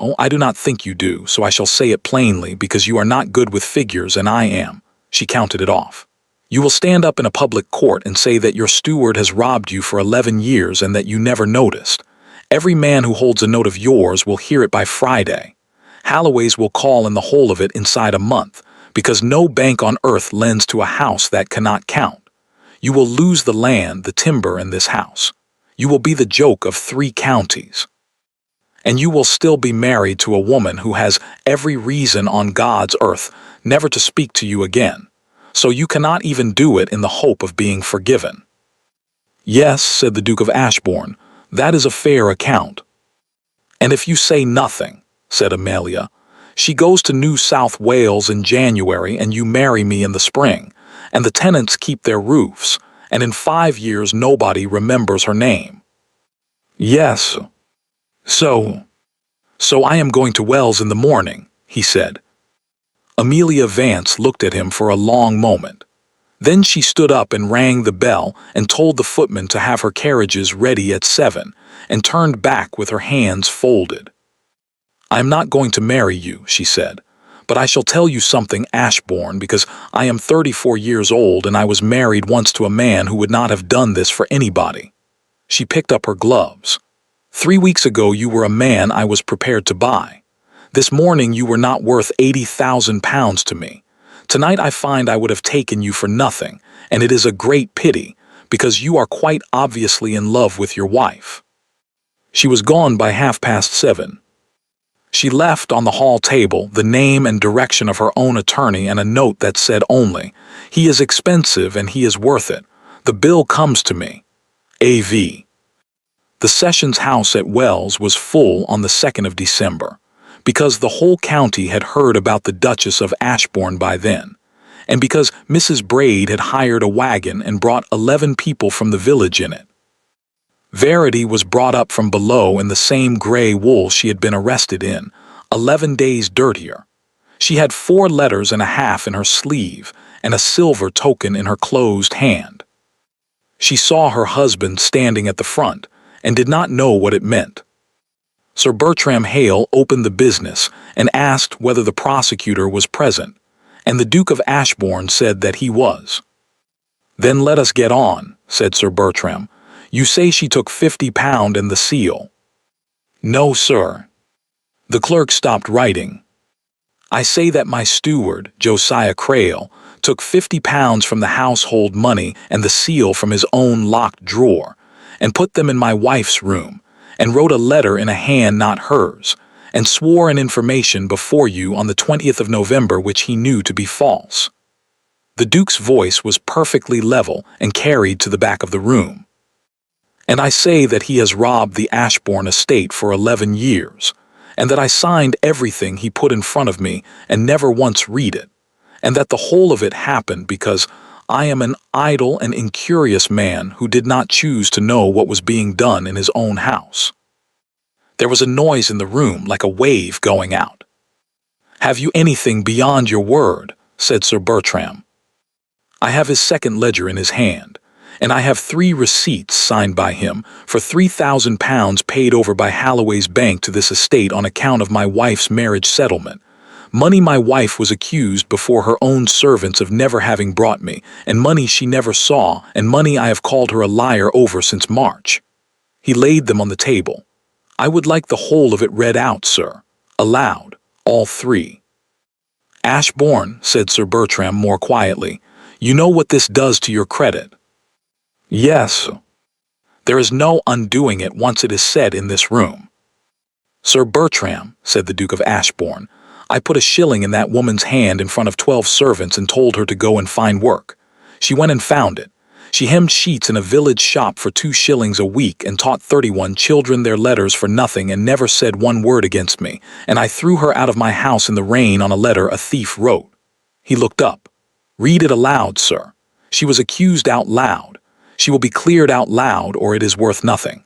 "Oh, I do not think you do, so I shall say it plainly, because you are not good with figures and I am." She counted it off. "You will stand up in a public court and say that your steward has robbed you for 11 years and that you never noticed. Every man who holds a note of yours will hear it by Friday. Halloway's will call in the whole of it inside a month, because no bank on earth lends to a house that cannot count. You will lose the land, the timber, and this house. You will be the joke of 3 counties. And you will still be married to a woman who has every reason on God's earth never to speak to you again. So you cannot even do it in the hope of being forgiven." "Yes," said the Duke of Ashbourne, "that is a fair account." "And if you say nothing," said Amelia, "she goes to New South Wales in January and you marry me in the spring, and the tenants keep their roofs, and in 5 years nobody remembers her name." "Yes. So I am going to Wells in the morning," he said. Amelia Vance looked at him for a long moment. Then she stood up and rang the bell and told the footman to have her carriages ready at 7, and turned back with her hands folded. "I am not going to marry you," she said, "but I shall tell you something, Ashbourne, because I am 34 years old and I was married once to a man who would not have done this for anybody." She picked up her gloves. "3 weeks ago you were a man I was prepared to buy. This morning you were not worth £80,000 to me. Tonight I find I would have taken you for nothing, and it is a great pity, because you are quite obviously in love with your wife." She was gone by 7:30. She left on the hall table the name and direction of her own attorney and a note that said only, "He is expensive and he is worth it. The bill comes to me. A.V." The Sessions House at Wells was full on the 2nd of December. Because the whole county had heard about the Duchess of Ashbourne by then, and because Mrs. Braid had hired a wagon and brought 11 people from the village in it. Verity was brought up from below in the same grey wool she had been arrested in, 11 days dirtier. She had 4 letters and a half in her sleeve, and a silver token in her closed hand. She saw her husband standing at the front and did not know what it meant. Sir Bertram Hale opened the business and asked whether the prosecutor was present, and the Duke of Ashbourne said that he was. "Then let us get on," said Sir Bertram. "You say she took £50 and the seal?" "No, sir." The clerk stopped writing. "I say that my steward, Josiah Crail, took £50 from the household money and the seal from his own locked drawer, and put them in my wife's room, and wrote a letter in a hand not hers, and swore an information before you on the 20th of November which he knew to be false." The Duke's voice was perfectly level and carried to the back of the room. "And I say that he has robbed the Ashbourne estate for 11 years, and that I signed everything he put in front of me and never once read it, and that the whole of it happened because I am an idle and incurious man who did not choose to know what was being done in his own house." There was a noise in the room like a wave going out. "Have you anything beyond your word?" said Sir Bertram. "I have his second ledger in his hand, and I have 3 receipts signed by him for £3,000 paid over by Holloway's Bank to this estate on account of my wife's marriage settlement, money my wife was accused before her own servants of never having brought me, and money she never saw, and money I have called her a liar over since March." He laid them on the table. "I would like the whole of it read out, sir, aloud, all 3. "Ashbourne," said Sir Bertram more quietly, "you know what this does to your credit." "Yes." "There is no undoing it once it is said in this room." "Sir Bertram," said the Duke of Ashbourne, "I put a shilling in that woman's hand in front of 12 servants and told her to go and find work. She went and found it. She hemmed sheets in a village shop for 2 shillings a week and taught 31 children their letters for nothing and never said one word against me, and I threw her out of my house in the rain on a letter a thief wrote." He looked up. "Read it aloud, sir. She was accused out loud. She will be cleared out loud or it is worth nothing."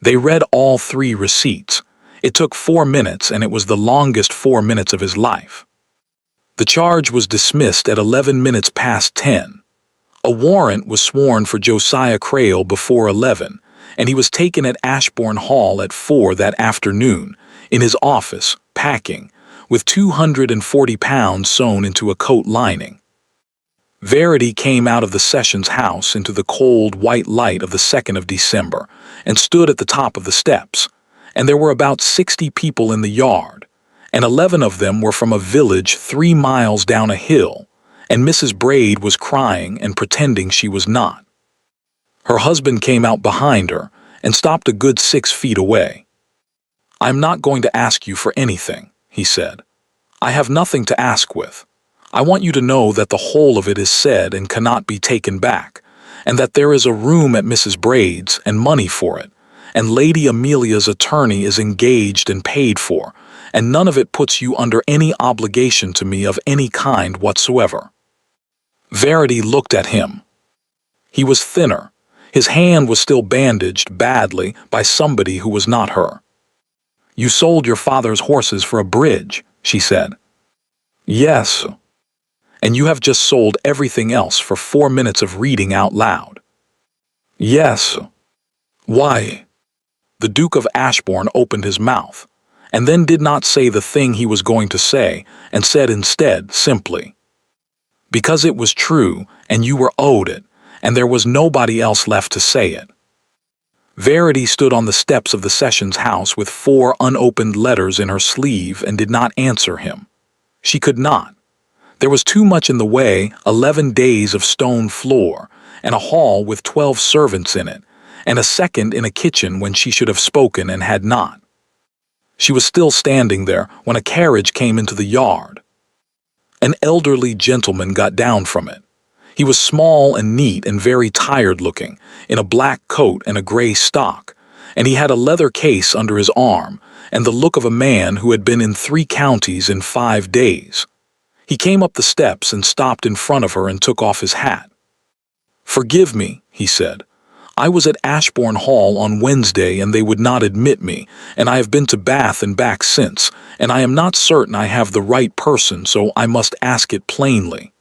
They read all 3 receipts. It took 4 minutes, and it was the longest 4 minutes of his life. The charge was dismissed at 11 minutes past 10. A warrant was sworn for Josiah Crail before 11, and he was taken at Ashbourne Hall at 4 that afternoon, in his office, packing, with £240 sewn into a coat lining. Verity came out of the Sessions House into the cold white light of the 2nd of December, and stood at the top of the steps, and there were about 60 people in the yard, and 11 of them were from a village 3 miles down a hill, and Mrs. Braid was crying and pretending she was not. Her husband came out behind her and stopped a good 6 feet away. "I'm not going to ask you for anything," he said. "I have nothing to ask with. I want you to know that the whole of it is said and cannot be taken back, and that there is a room at Mrs. Braid's and money for it, and Lady Amelia's attorney is engaged and paid for, and none of it puts you under any obligation to me of any kind whatsoever." Verity looked at him. He was thinner. His hand was still bandaged badly by somebody who was not her. "You sold your father's horses for a bridge," she said. "Yes." "And you have just sold everything else for 4 minutes of reading out loud." "Yes." "Why?" The Duke of Ashbourne opened his mouth, and then did not say the thing he was going to say, and said instead, simply, "Because it was true, and you were owed it, and there was nobody else left to say it." Verity stood on the steps of the Sessions House with 4 unopened letters in her sleeve and did not answer him. She could not. There was too much in the way, 11 days of stone floor, and a hall with 12 servants in it, and a second in a kitchen when she should have spoken and had not. She was still standing there when a carriage came into the yard. An elderly gentleman got down from it. He was small and neat and very tired-looking, in a black coat and a gray stock, and he had a leather case under his arm, and the look of a man who had been in 3 counties in 5 days. He came up the steps and stopped in front of her and took off his hat. "Forgive me," he said. "I was at Ashbourne Hall on Wednesday and they would not admit me, and I have been to Bath and back since, and I am not certain I have the right person, so I must ask it plainly."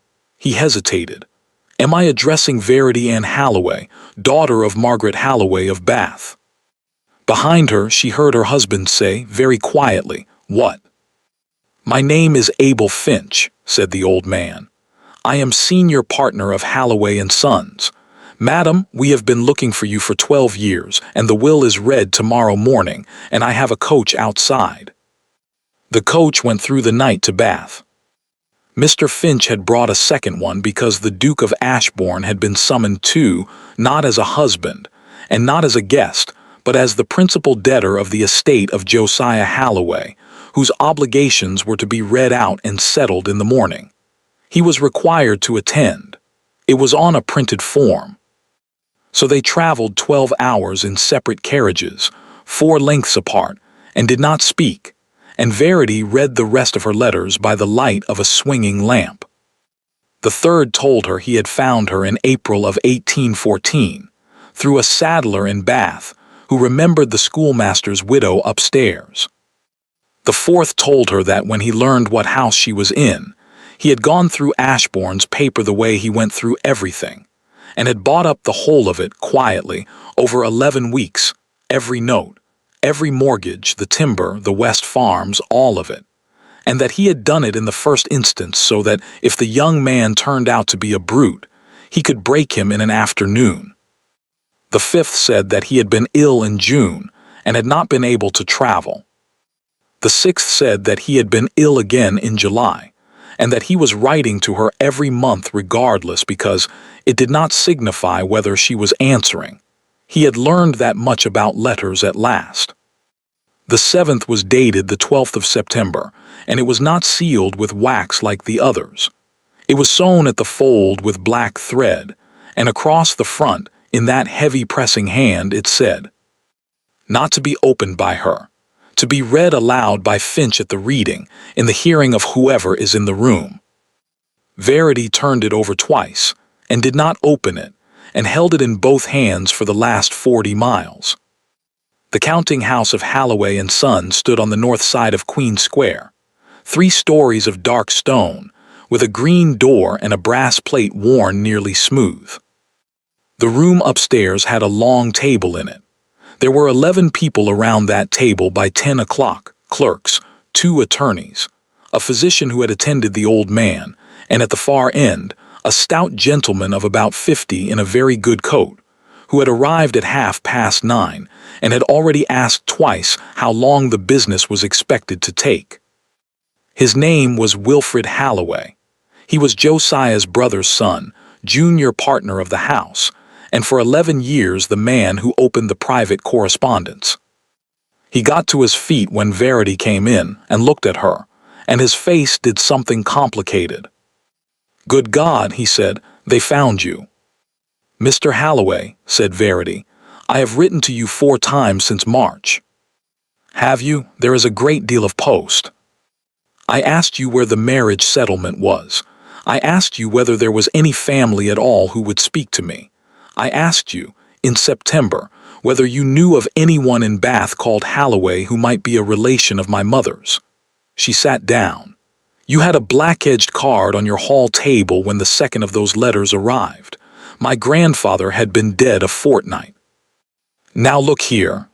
He hesitated. Am I addressing Verity Ann Halloway, daughter of Margaret Halloway of Bath? Behind her, she heard her husband say, very quietly, "What?" "My name is Abel Finch," said the old man. "I am senior partner of Halloway and Sons. Madam, we have been looking for you for 12 years, and the will is read tomorrow morning, and I have a coach outside." The coach went through the night to Bath. Mr. Finch had brought a second one because the Duke of Ashbourne had been summoned too, not as a husband, and not as a guest, but as the principal debtor of the estate of Josiah Halloway, whose obligations were to be read out and settled in the morning. He was required to attend. It was on a printed form. So they traveled 12 hours in separate carriages, 4 lengths apart, and did not speak, and Verity read the rest of her letters by the light of a swinging lamp. The third told her he had found her in April of 1814, through a saddler in Bath, who remembered the schoolmaster's widow upstairs. The fourth told her that when he learned what house she was in, he had gone through Ashbourne's paper the way he went through everything, and had bought up the whole of it quietly over 11 weeks, every note, every mortgage, the timber, the West Farms, all of it, and that he had done it in the first instance so that if the young man turned out to be a brute, he could break him in an afternoon. The fifth said that he had been ill in June and had not been able to travel. The sixth said that he had been ill again in July, and that he was writing to her every month regardless because it did not signify whether she was answering. He had learned that much about letters at last. The seventh was dated the 12th of September, and it was not sealed with wax like the others. It was sewn at the fold with black thread, and across the front, in that heavy pressing hand, it said, "Not to be opened by her, to be read aloud by Finch at the reading, in the hearing of whoever is in the room." Verity turned it over twice, and did not open it, and held it in both hands for the last 40 miles. The counting house of Halloway and Sons stood on the north side of Queen Square, 3 stories of dark stone, with a green door and a brass plate worn nearly smooth. The room upstairs had a long table in it. There were 11 people around that table by 10 o'clock, clerks, 2 attorneys, a physician who had attended the old man, and at the far end, a stout gentleman of about 50 in a very good coat, who had arrived at 9:30 and had already asked twice how long the business was expected to take. His name was Wilfred Halloway. He was Josiah's brother's son, junior partner of the house, and for 11 years the man who opened the private correspondence. He got to his feet when Verity came in and looked at her, and his face did something complicated. "Good God," he said, "they found you." "Mr. Halloway," said Verity, "I have written to you 4 times since March." "Have you? There is a great deal of post." "I asked you where the marriage settlement was. I asked you whether there was any family at all who would speak to me. I asked you, in September, whether you knew of anyone in Bath called Halloway who might be a relation of my mother's." She sat down. "You had a black-edged card on your hall table when the second of those letters arrived. My grandfather had been dead a fortnight. Now look here.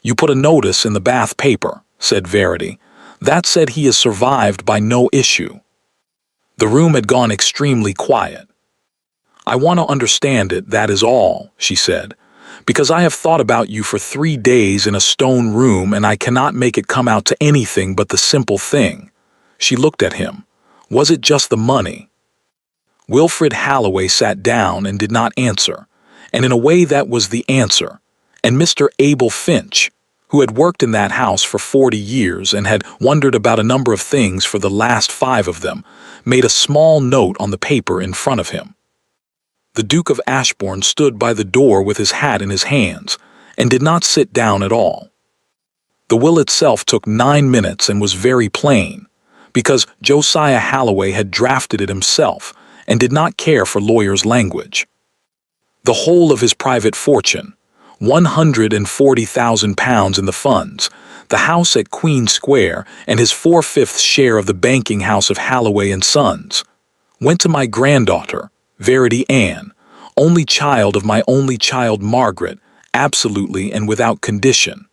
You put a notice in the Bath paper," said Verity. "That said he is survived by no issue." The room had gone extremely quiet. "I want to understand it, that is all," she said, "because I have thought about you for 3 days in a stone room and I cannot make it come out to anything but the simple thing." She looked at him. "Was it just the money?" Wilfred Halloway sat down and did not answer, and in a way that was the answer, and Mr. Abel Finch, who had worked in that house for 40 years and had wondered about a number of things for the last 5 of them, made a small note on the paper in front of him. The Duke of Ashbourne stood by the door with his hat in his hands, and did not sit down at all. The will itself took 9 minutes and was very plain, because Josiah Halloway had drafted it himself and did not care for lawyers' language. The whole of his private fortune, £140,000 in the funds, the house at Queen Square, and his 4/5 share of the banking house of Halloway and Sons, Went to my granddaughter, Verity Ann, only child of my only child Margaret, absolutely and without condition.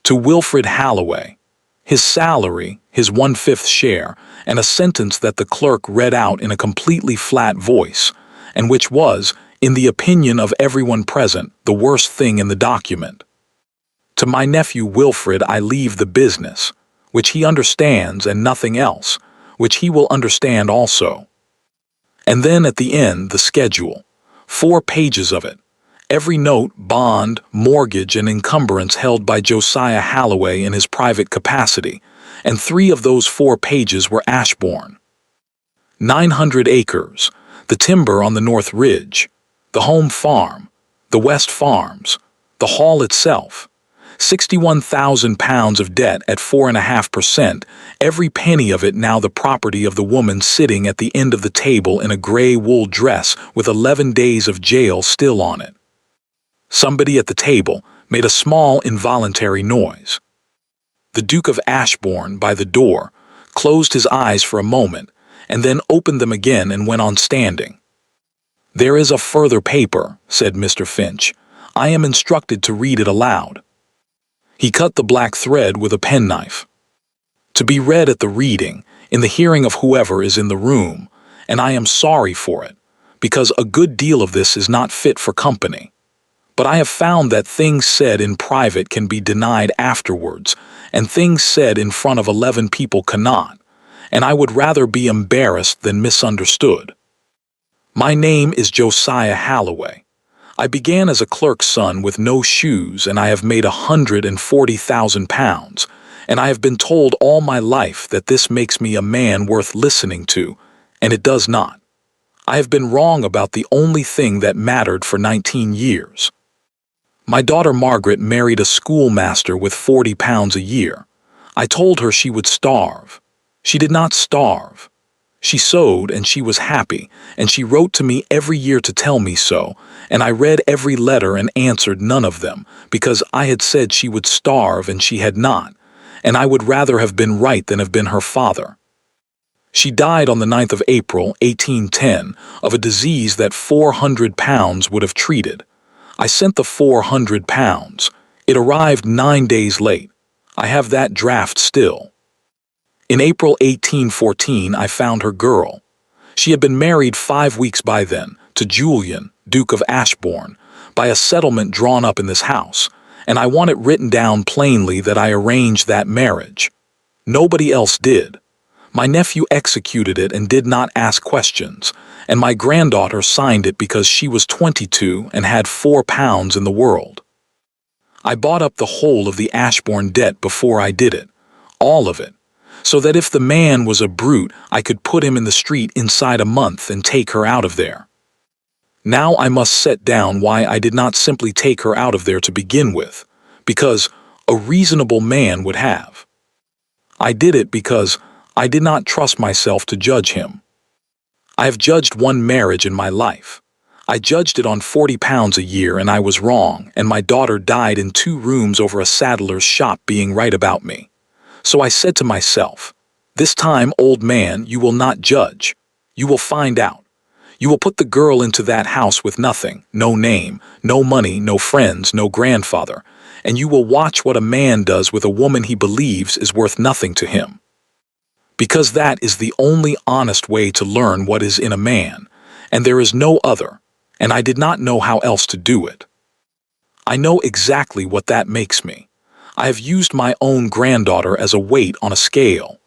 To Wilfred Halloway, his salary, his 1/5 share, and a sentence that the clerk read out in a completely flat voice, and which was, in the opinion of everyone present, the worst thing in the document. To my nephew Wilfred I leave the business, which he understands and nothing else, which he will understand also. And then at the end the schedule, 4 pages of it, every note, bond, mortgage, and encumbrance held by Josiah Halloway in his private capacity, and 3 of those 4 pages were Ashbourne. 900 acres, the timber on the North Ridge, the home farm, the West Farms, the hall itself, £61,000 of debt at 4.5%, every penny of it now the property of the woman sitting at the end of the table in a grey wool dress with 11 days of jail still on it. Somebody at the table made a small involuntary noise. The Duke of Ashbourne, by the door, closed his eyes for a moment, and then opened them again and went on standing. "There is a further paper," said Mr. Finch. "I am instructed to read it aloud." He cut the black thread with a penknife. "To be read at the reading, in the hearing of whoever is in the room, and I am sorry for it, because a good deal of this is not fit for company. But I have found that things said in private can be denied afterwards, and things said in front of 11 people cannot, and I would rather be embarrassed than misunderstood. My name is Josiah Halloway. I began as a clerk's son with no shoes, and I have made £140,000, and I have been told all my life that this makes me a man worth listening to, and it does not. I have been wrong about the only thing that mattered for 19 years. My daughter Margaret married a schoolmaster with £40 a year. I told her she would starve. She did not starve. She sewed and she was happy, and she wrote to me every year to tell me so, and I read every letter and answered none of them, because I had said she would starve and she had not, and I would rather have been right than have been her father. She died on the 9th of April, 1810, of a disease that £400 would have treated. I sent the £400. It arrived 9 days late. I have that draft still. In April 1814 I found her girl. She had been married 5 weeks by then, to Julian, Duke of Ashbourne, by a settlement drawn up in this house, and I want it written down plainly that I arranged that marriage. Nobody else did. My nephew executed it and did not ask questions, and my granddaughter signed it because she was 22 and had £4 in the world. I bought up the whole of the Ashbourne debt before I did it, all of it, so that if the man was a brute I could put him in the street inside a month and take her out of there. Now I must set down why I did not simply take her out of there to begin with, because a reasonable man would have. I did it because I did not trust myself to judge him. I have judged one marriage in my life. I judged it on £40 a year, and I was wrong, and my daughter died in 2 rooms over a saddler's shop being right about me. So I said to myself, "This time, old man, you will not judge. You will find out. You will put the girl into that house with nothing, no name, no money, no friends, no grandfather, and you will watch what a man does with a woman he believes is worth nothing to him. Because that is the only honest way to learn what is in a man, and there is no other, and I did not know how else to do it. I know exactly what that makes me. I have used my own granddaughter as a weight on a scale.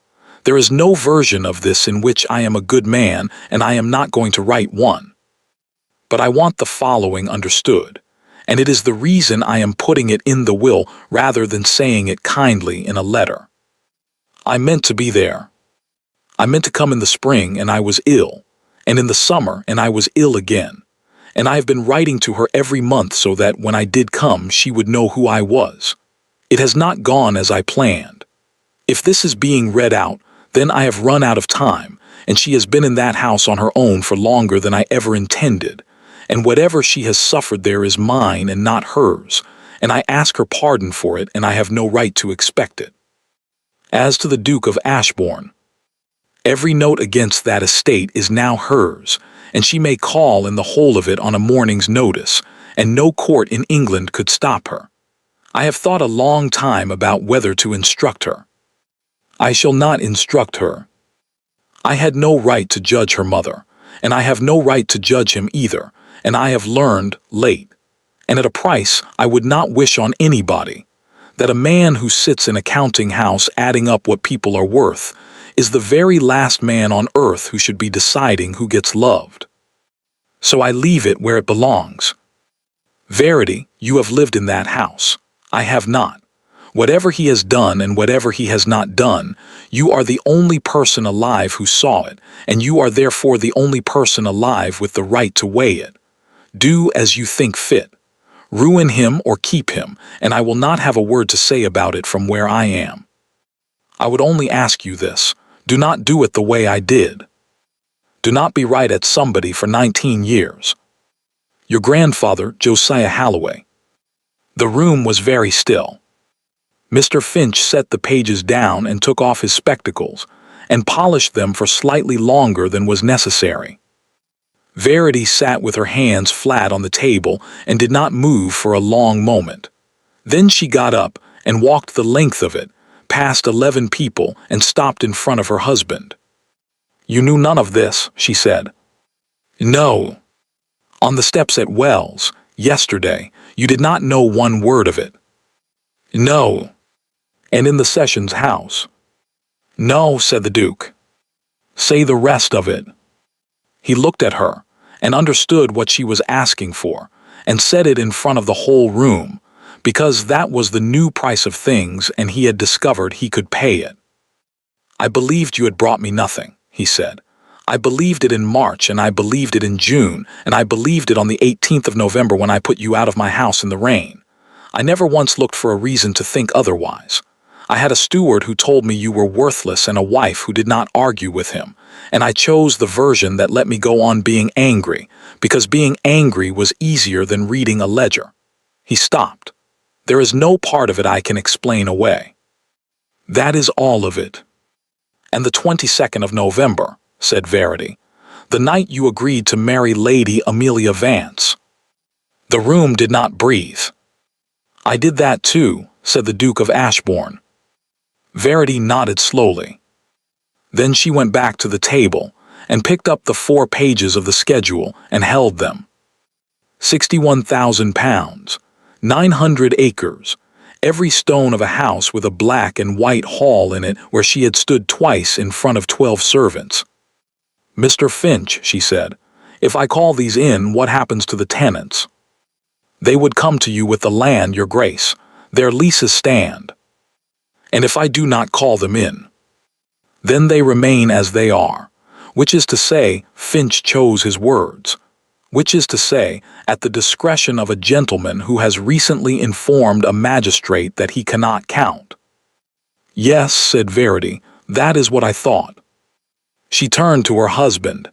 There is no version of this in which I am a good man, and I am not going to write one. But I want the following understood, and it is the reason I am putting it in the will rather than saying it kindly in a letter. I meant to be there. I meant to come in the spring, and I was ill, and in the summer, and I was ill again, and I have been writing to her every month so that when I did come she would know who I was. It has not gone as I planned. If this is being read out, then I have run out of time, and she has been in that house on her own for longer than I ever intended, and whatever she has suffered there is mine and not hers, and I ask her pardon for it, and I have no right to expect it. As to the Duke of Ashbourne, Every note against that estate is now hers, and she may call in the whole of it on a morning's notice, and no court in England could stop her. I have thought a long time about whether to instruct her. I shall not instruct her. I had no right to judge her mother, and I have no right to judge him either, and I have learned, late, and at a price I would not wish on anybody, that a man who sits in a counting house adding up what people are worth is the very last man on earth who should be deciding who gets loved. So I leave it where it belongs. Verity, you have lived in that house. I have not. Whatever he has done and whatever he has not done, you are the only person alive who saw it, and you are therefore the only person alive with the right to weigh it. Do as you think fit. Ruin him or keep him, and I will not have a word to say about it from where I am. I would only ask you this: do not do it the way I did. Do not be right at somebody for 19 years. Your grandfather, Josiah Halloway. The room was very still. Mr. Finch set the pages down and took off his spectacles, and polished them for slightly longer than was necessary. Verity sat with her hands flat on the table and did not move for a long moment. Then she got up and walked the length of it, past 11 people, and stopped in front of her husband. "You knew none of this," she said. "No. On the steps at Wells, yesterday, you did not know one word of it." "No." "And in the Sessions house?" "No," said the Duke. "Say the rest of it." He looked at her, and understood what she was asking for, and said it in front of the whole room, because that was the new price of things and he had discovered he could pay it. "I believed you had brought me nothing," he said. "I believed it in March, and I believed it in June, and I believed it on the 18th of November when I put you out of my house in the rain. I never once looked for a reason to think otherwise. I had a steward who told me you were worthless and a wife who did not argue with him, and I chose the version that let me go on being angry, because being angry was easier than reading a ledger." He stopped. "There is no part of it I can explain away. That is all of it." "And the 22nd of November," said Verity, "the night you agreed to marry Lady Amelia Vance." The room did not breathe. "I did that too," said the Duke of Ashbourne. Verity nodded slowly. Then she went back to the table and picked up the 4 pages of the schedule and held them. £61,000, 900 acres, every stone of a house with a black and white hall in it where she had stood twice in front of 12 servants. "Mr. Finch," she said, "if I call these in, what happens to the tenants?" "They would come to you with the land, your grace. Their leases stand." "And if I do not call them in?" "Then they remain as they are, which is to say," Finch chose his words, "which is to say, at the discretion of a gentleman who has recently informed a magistrate that he cannot count." "Yes," said Verity, "that is what I thought." She turned to her husband.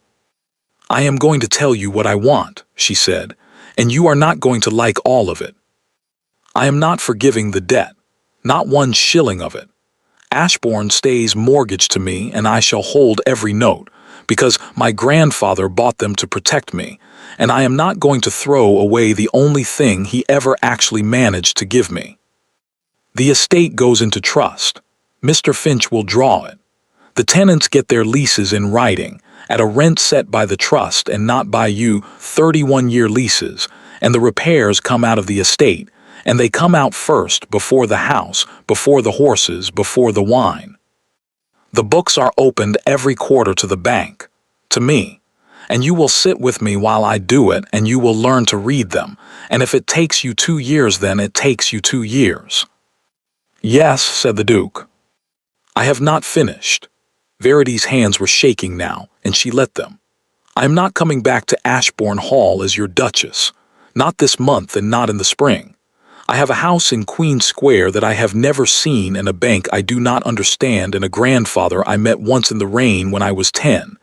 "I am going to tell you what I want," she said, "and you are not going to like all of it. I am not forgiving the debt, not 1 shilling of it. Ashbourne stays mortgaged to me, and I shall hold every note, because my grandfather bought them to protect me, and I am not going to throw away the only thing he ever actually managed to give me. The estate goes into trust. Mr. Finch will draw it. The tenants get their leases in writing, at a rent set by the trust and not by you, 31-year leases, and the repairs come out of the estate, and they come out first, before the house, before the horses, before the wine. The books are opened every quarter to the bank, to me, and you will sit with me while I do it, and you will learn to read them, and if it takes you 2 years, then it takes you 2 years. "Yes," said the Duke. "I have not finished." Verity's hands were shaking now, and she let them. "I am not coming back to Ashbourne Hall as your Duchess, not this month and not in the spring. I have a house in Queen Square that I have never seen, and a bank I do not understand, and a grandfather I met once in the rain when I was 10,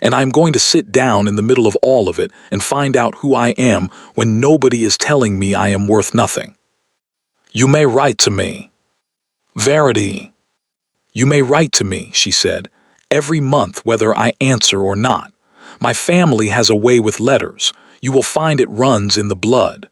and I am going to sit down in the middle of all of it and find out who I am when nobody is telling me I am worth nothing. You may write to me." "Verity." "You may write to me," she said, every month whether I answer or not. My family has a way with letters. You will find it runs in the blood."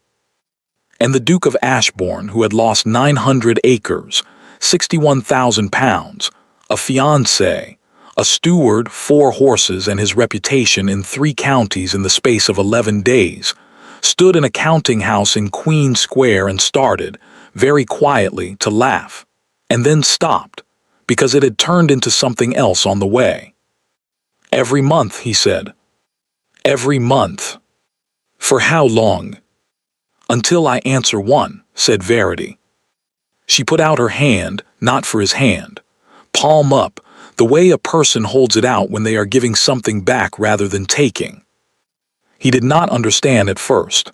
And the Duke of Ashbourne, who had lost 900 acres, 61,000 pounds, a fiancé, a steward, 4 horses, and his reputation in 3 counties in the space of 11 days, stood in a counting house in Queen Square and started, very quietly, to laugh, and then stopped, because it had turned into something else on the way. "Every month," he said. "Every month." "For how long?" "Until I answer one," said Verity. She put out her hand, not for his hand, palm up, the way a person holds it out when they are giving something back rather than taking. He did not understand at first.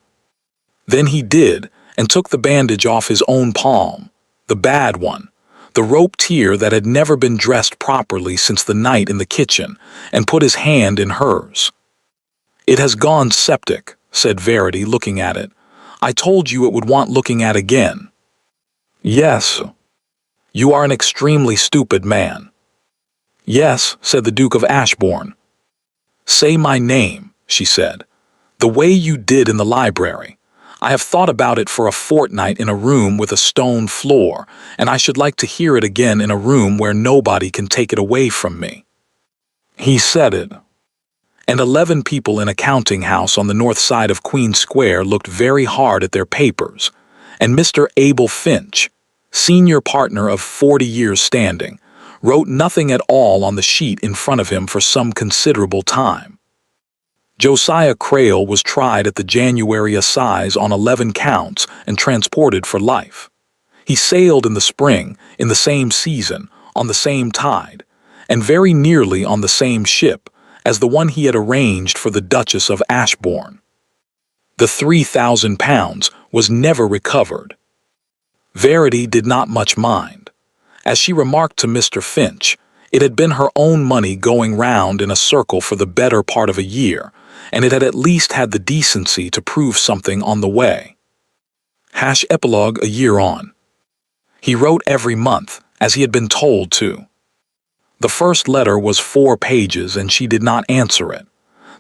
Then he did, and took the bandage off his own palm, the bad one, the rope tear that had never been dressed properly since the night in the kitchen, and put his hand in hers. "It has gone septic," said Verity, looking at it. "I told you it would want looking at again." "Yes." "You are an extremely stupid man." "Yes," said the Duke of Ashbourne. "Say my name," she said, "the way you did in the library. I have thought about it for a fortnight in a room with a stone floor, and I should like to hear it again in a room where nobody can take it away from me." He said it. And 11 people in a counting house on the north side of Queen Square looked very hard at their papers, and Mr. Abel Finch, senior partner of 40 years standing, wrote nothing at all on the sheet in front of him for some considerable time. Josiah Crail was tried at the January Assize on 11 counts and transported for life. He sailed in the spring, in the same season, on the same tide, and very nearly on the same ship as the one he had arranged for the Duchess of Ashbourne. The 3,000 pounds was never recovered. Verity did not much mind. As she remarked to Mr. Finch, it had been her own money going round in a circle for the better part of a year, and it had at least had the decency to prove something on the way. Epilogue. A year on. He wrote every month, as he had been told to. The first letter was 4 pages, and she did not answer it.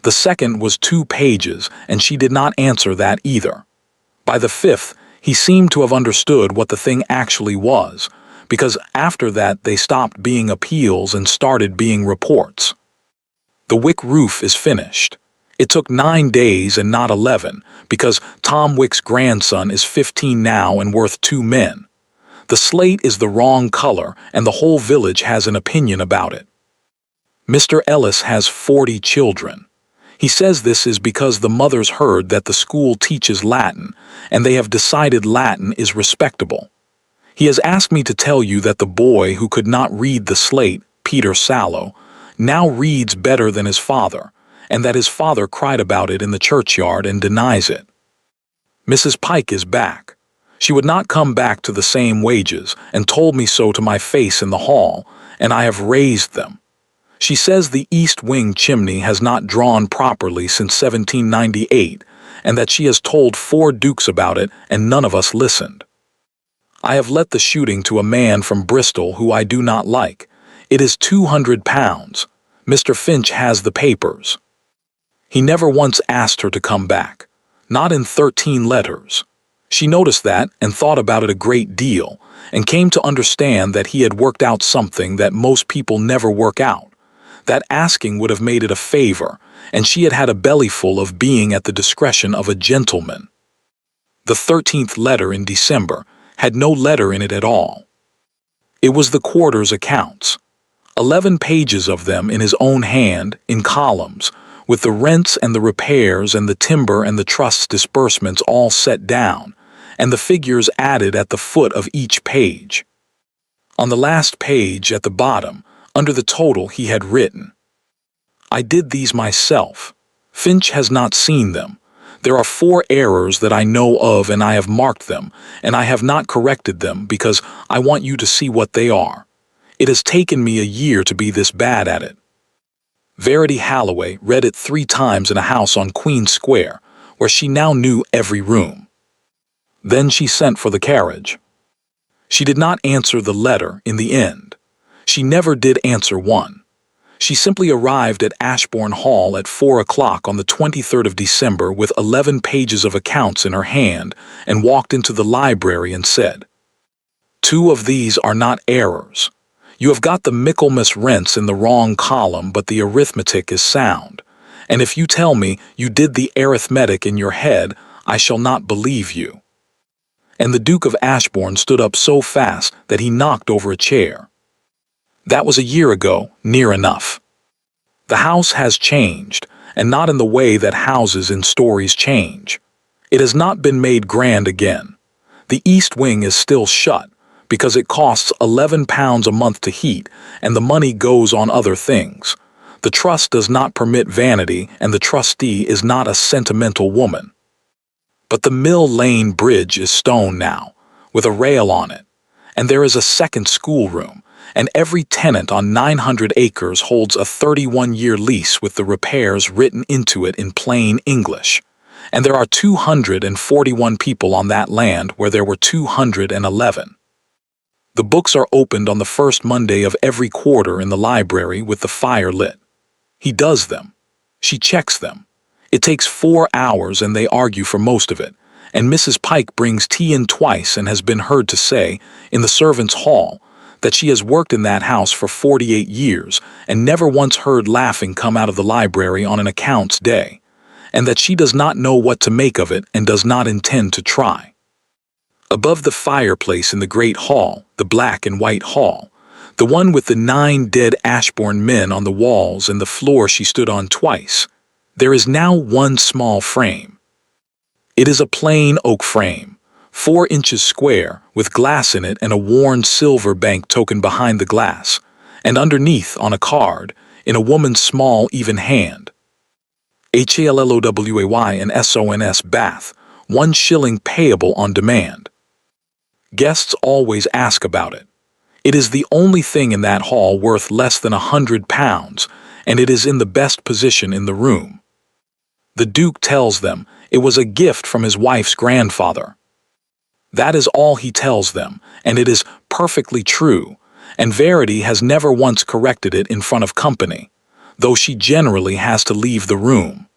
The second was 2 pages, and she did not answer that either. By the 5th, he seemed to have understood what the thing actually was, because after that they stopped being appeals and started being reports. The Wick roof is finished. It took 9 days and not 11, because Tom Wick's grandson is 15 now and worth 2 men. The slate is the wrong color, and the whole village has an opinion about it. Mr. Ellis has 40 children. He says this is because the mothers heard that the school teaches Latin, and they have decided Latin is respectable. He has asked me to tell you that the boy who could not read the slate, Peter Sallow, now reads better than his father, and that his father cried about it in the churchyard and denies it. Mrs. Pike is back. She would not come back to the same wages, and told me so to my face in the hall, and I have raised them. She says the east wing chimney has not drawn properly since 1798, and that she has told 4 dukes about it, and none of us listened. I have let the shooting to a man from Bristol who I do not like. It is 200 pounds. Mr. Finch has the papers. He never once asked her to come back, not in 13 letters. She noticed that and thought about it a great deal, and came to understand that he had worked out something that most people never work out. That asking would have made it a favor, and she had had a bellyful of being at the discretion of a gentleman. The 13th letter in December had no letter in it at all. It was the quarter's accounts. 11 pages of them in his own hand, in columns, with the rents and the repairs and the timber and the trust's disbursements all set down, and the figures added at the foot of each page. On the last page at the bottom, under the total, he had written, "I did these myself. Finch has not seen them. There are 4 errors that I know of, and I have marked them, and I have not corrected them because I want you to see what they are. It has taken me a year to be this bad at it." Verity Halloway read it 3 times in a house on Queen Square, where she now knew every room. Then she sent for the carriage. She did not answer the letter in the end. She never did answer one. She simply arrived at Ashbourne Hall at 4 o'clock on the 23rd of December with 11 pages of accounts in her hand and walked into the library and said, "Two of these are not errors. You have got the Michaelmas rents in the wrong column, but the arithmetic is sound. And if you tell me you did the arithmetic in your head, I shall not believe you." And the Duke of Ashbourne stood up so fast that he knocked over a chair. That was a year ago, near enough. The house has changed, and not in the way that houses in stories change. It has not been made grand again. The east wing is still shut, because it costs £11 a month to heat, and the money goes on other things. The trust does not permit vanity, and the trustee is not a sentimental woman. But the Mill Lane Bridge is stone now, with a rail on it, and there is a second schoolroom, and every tenant on 900 acres holds a 31-year lease with the repairs written into it in plain English. And there are 241 people on that land where there were 211. The books are opened on the first Monday of every quarter in the library with the fire lit. He does them. She checks them. It takes 4 hours and they argue for most of it, and Mrs. Pike brings tea in twice and has been heard to say, in the servants' hall, that she has worked in that house for 48 years and never once heard laughing come out of the library on an accounts day, and that she does not know what to make of it and does not intend to try. Above the fireplace in the great hall, the black and white hall, the one with the 9 dead Ashbourne men on the walls and the floor she stood on twice, there is now one small frame. It is a plain oak frame, 4 inches square, with glass in it and a worn silver bank token behind the glass, and underneath on a card, in a woman's small even hand, HALLOWAY and SONS Bath, 1 shilling payable on demand. Guests always ask about it. It is the only thing in that hall worth less than £100, and it is in the best position in the room. The Duke tells them it was a gift from his wife's grandfather. That is all he tells them, and it is perfectly true, and Verity has never once corrected it in front of company, though she generally has to leave the room.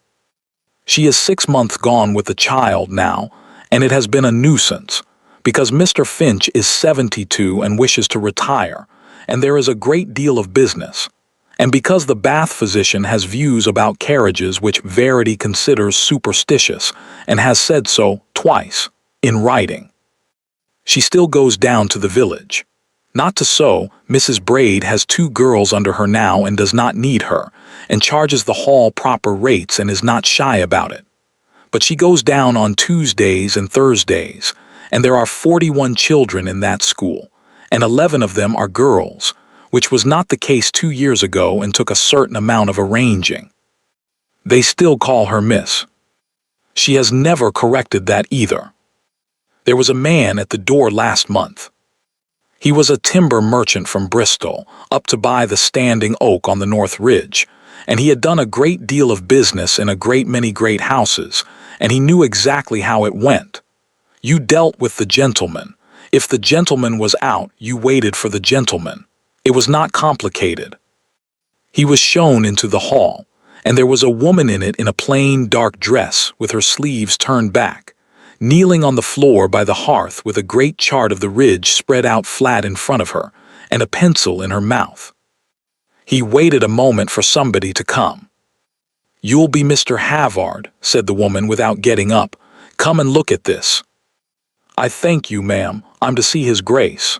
She is 6 months gone with the child now, and it has been a nuisance, because Mr. Finch is 72 and wishes to retire, and there is a great deal of business, and because the Bath physician has views about carriages which Verity considers superstitious, and has said so twice, in writing. She still goes down to the village. Not to sew, Mrs. Braid has 2 girls under her now and does not need her, and charges the hall proper rates and is not shy about it. But she goes down on Tuesdays and Thursdays, and there are 41 children in that school, and 11 of them are girls, which was not the case 2 years ago and took a certain amount of arranging. They still call her Miss. She has never corrected that either. There was a man at the door last month. He was a timber merchant from Bristol, up to buy the standing oak on the North Ridge, and he had done a great deal of business in a great many great houses, and he knew exactly how it went. You dealt with the gentleman. If the gentleman was out, you waited for the gentleman. It was not complicated. He was shown into the hall, and there was a woman in it in a plain dark dress with her sleeves turned back, kneeling on the floor by the hearth with a great chart of the ridge spread out flat in front of her, and a pencil in her mouth. He waited a moment for somebody to come. "You'll be Mr. Havard," said the woman without getting up. "Come and look at this." "I thank you, ma'am. I'm to see his grace."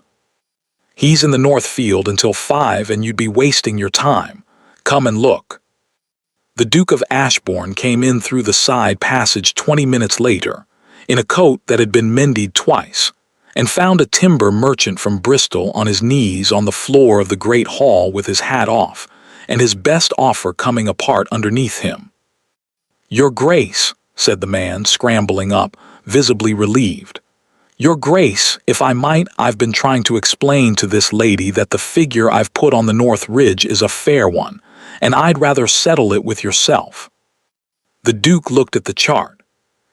"He's in the North Field until 5 and you'd be wasting your time. Come and look." The Duke of Ashbourne came in through the side passage 20 minutes later, in a coat that had been mended twice, and found a timber merchant from Bristol on his knees on the floor of the great hall with his hat off, and his best offer coming apart underneath him. "Your Grace," said the man, scrambling up, visibly relieved. "Your Grace, if I might, I've been trying to explain to this lady that the figure I've put on the North Ridge is a fair one, and I'd rather settle it with yourself." The Duke looked at the chart.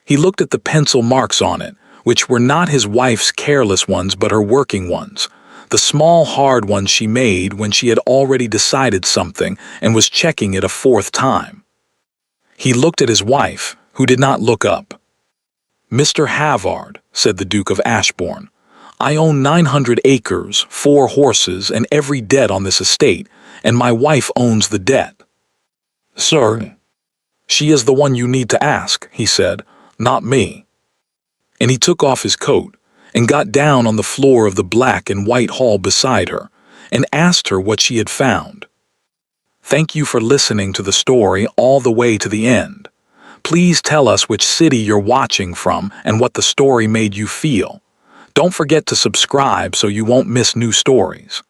He looked at the pencil marks on it, which were not his wife's careless ones but her working ones, The small, hard one she made when she had already decided something and was checking it a fourth time. He looked at his wife, who did not look up. "Mr. Havard," said the Duke of Ashbourne, "I own 900 acres, 4 horses, and every debt on this estate, and my wife owns the debt." "Sir, she is the one you need to ask," he said, "not me." And he took off his coat and got down on the floor of the black and white hall beside her and asked her what she had found. "Thank you for listening to the story all the way to the end. Please tell us which city you're watching from and what the story made you feel. Don't forget to subscribe so you won't miss new stories."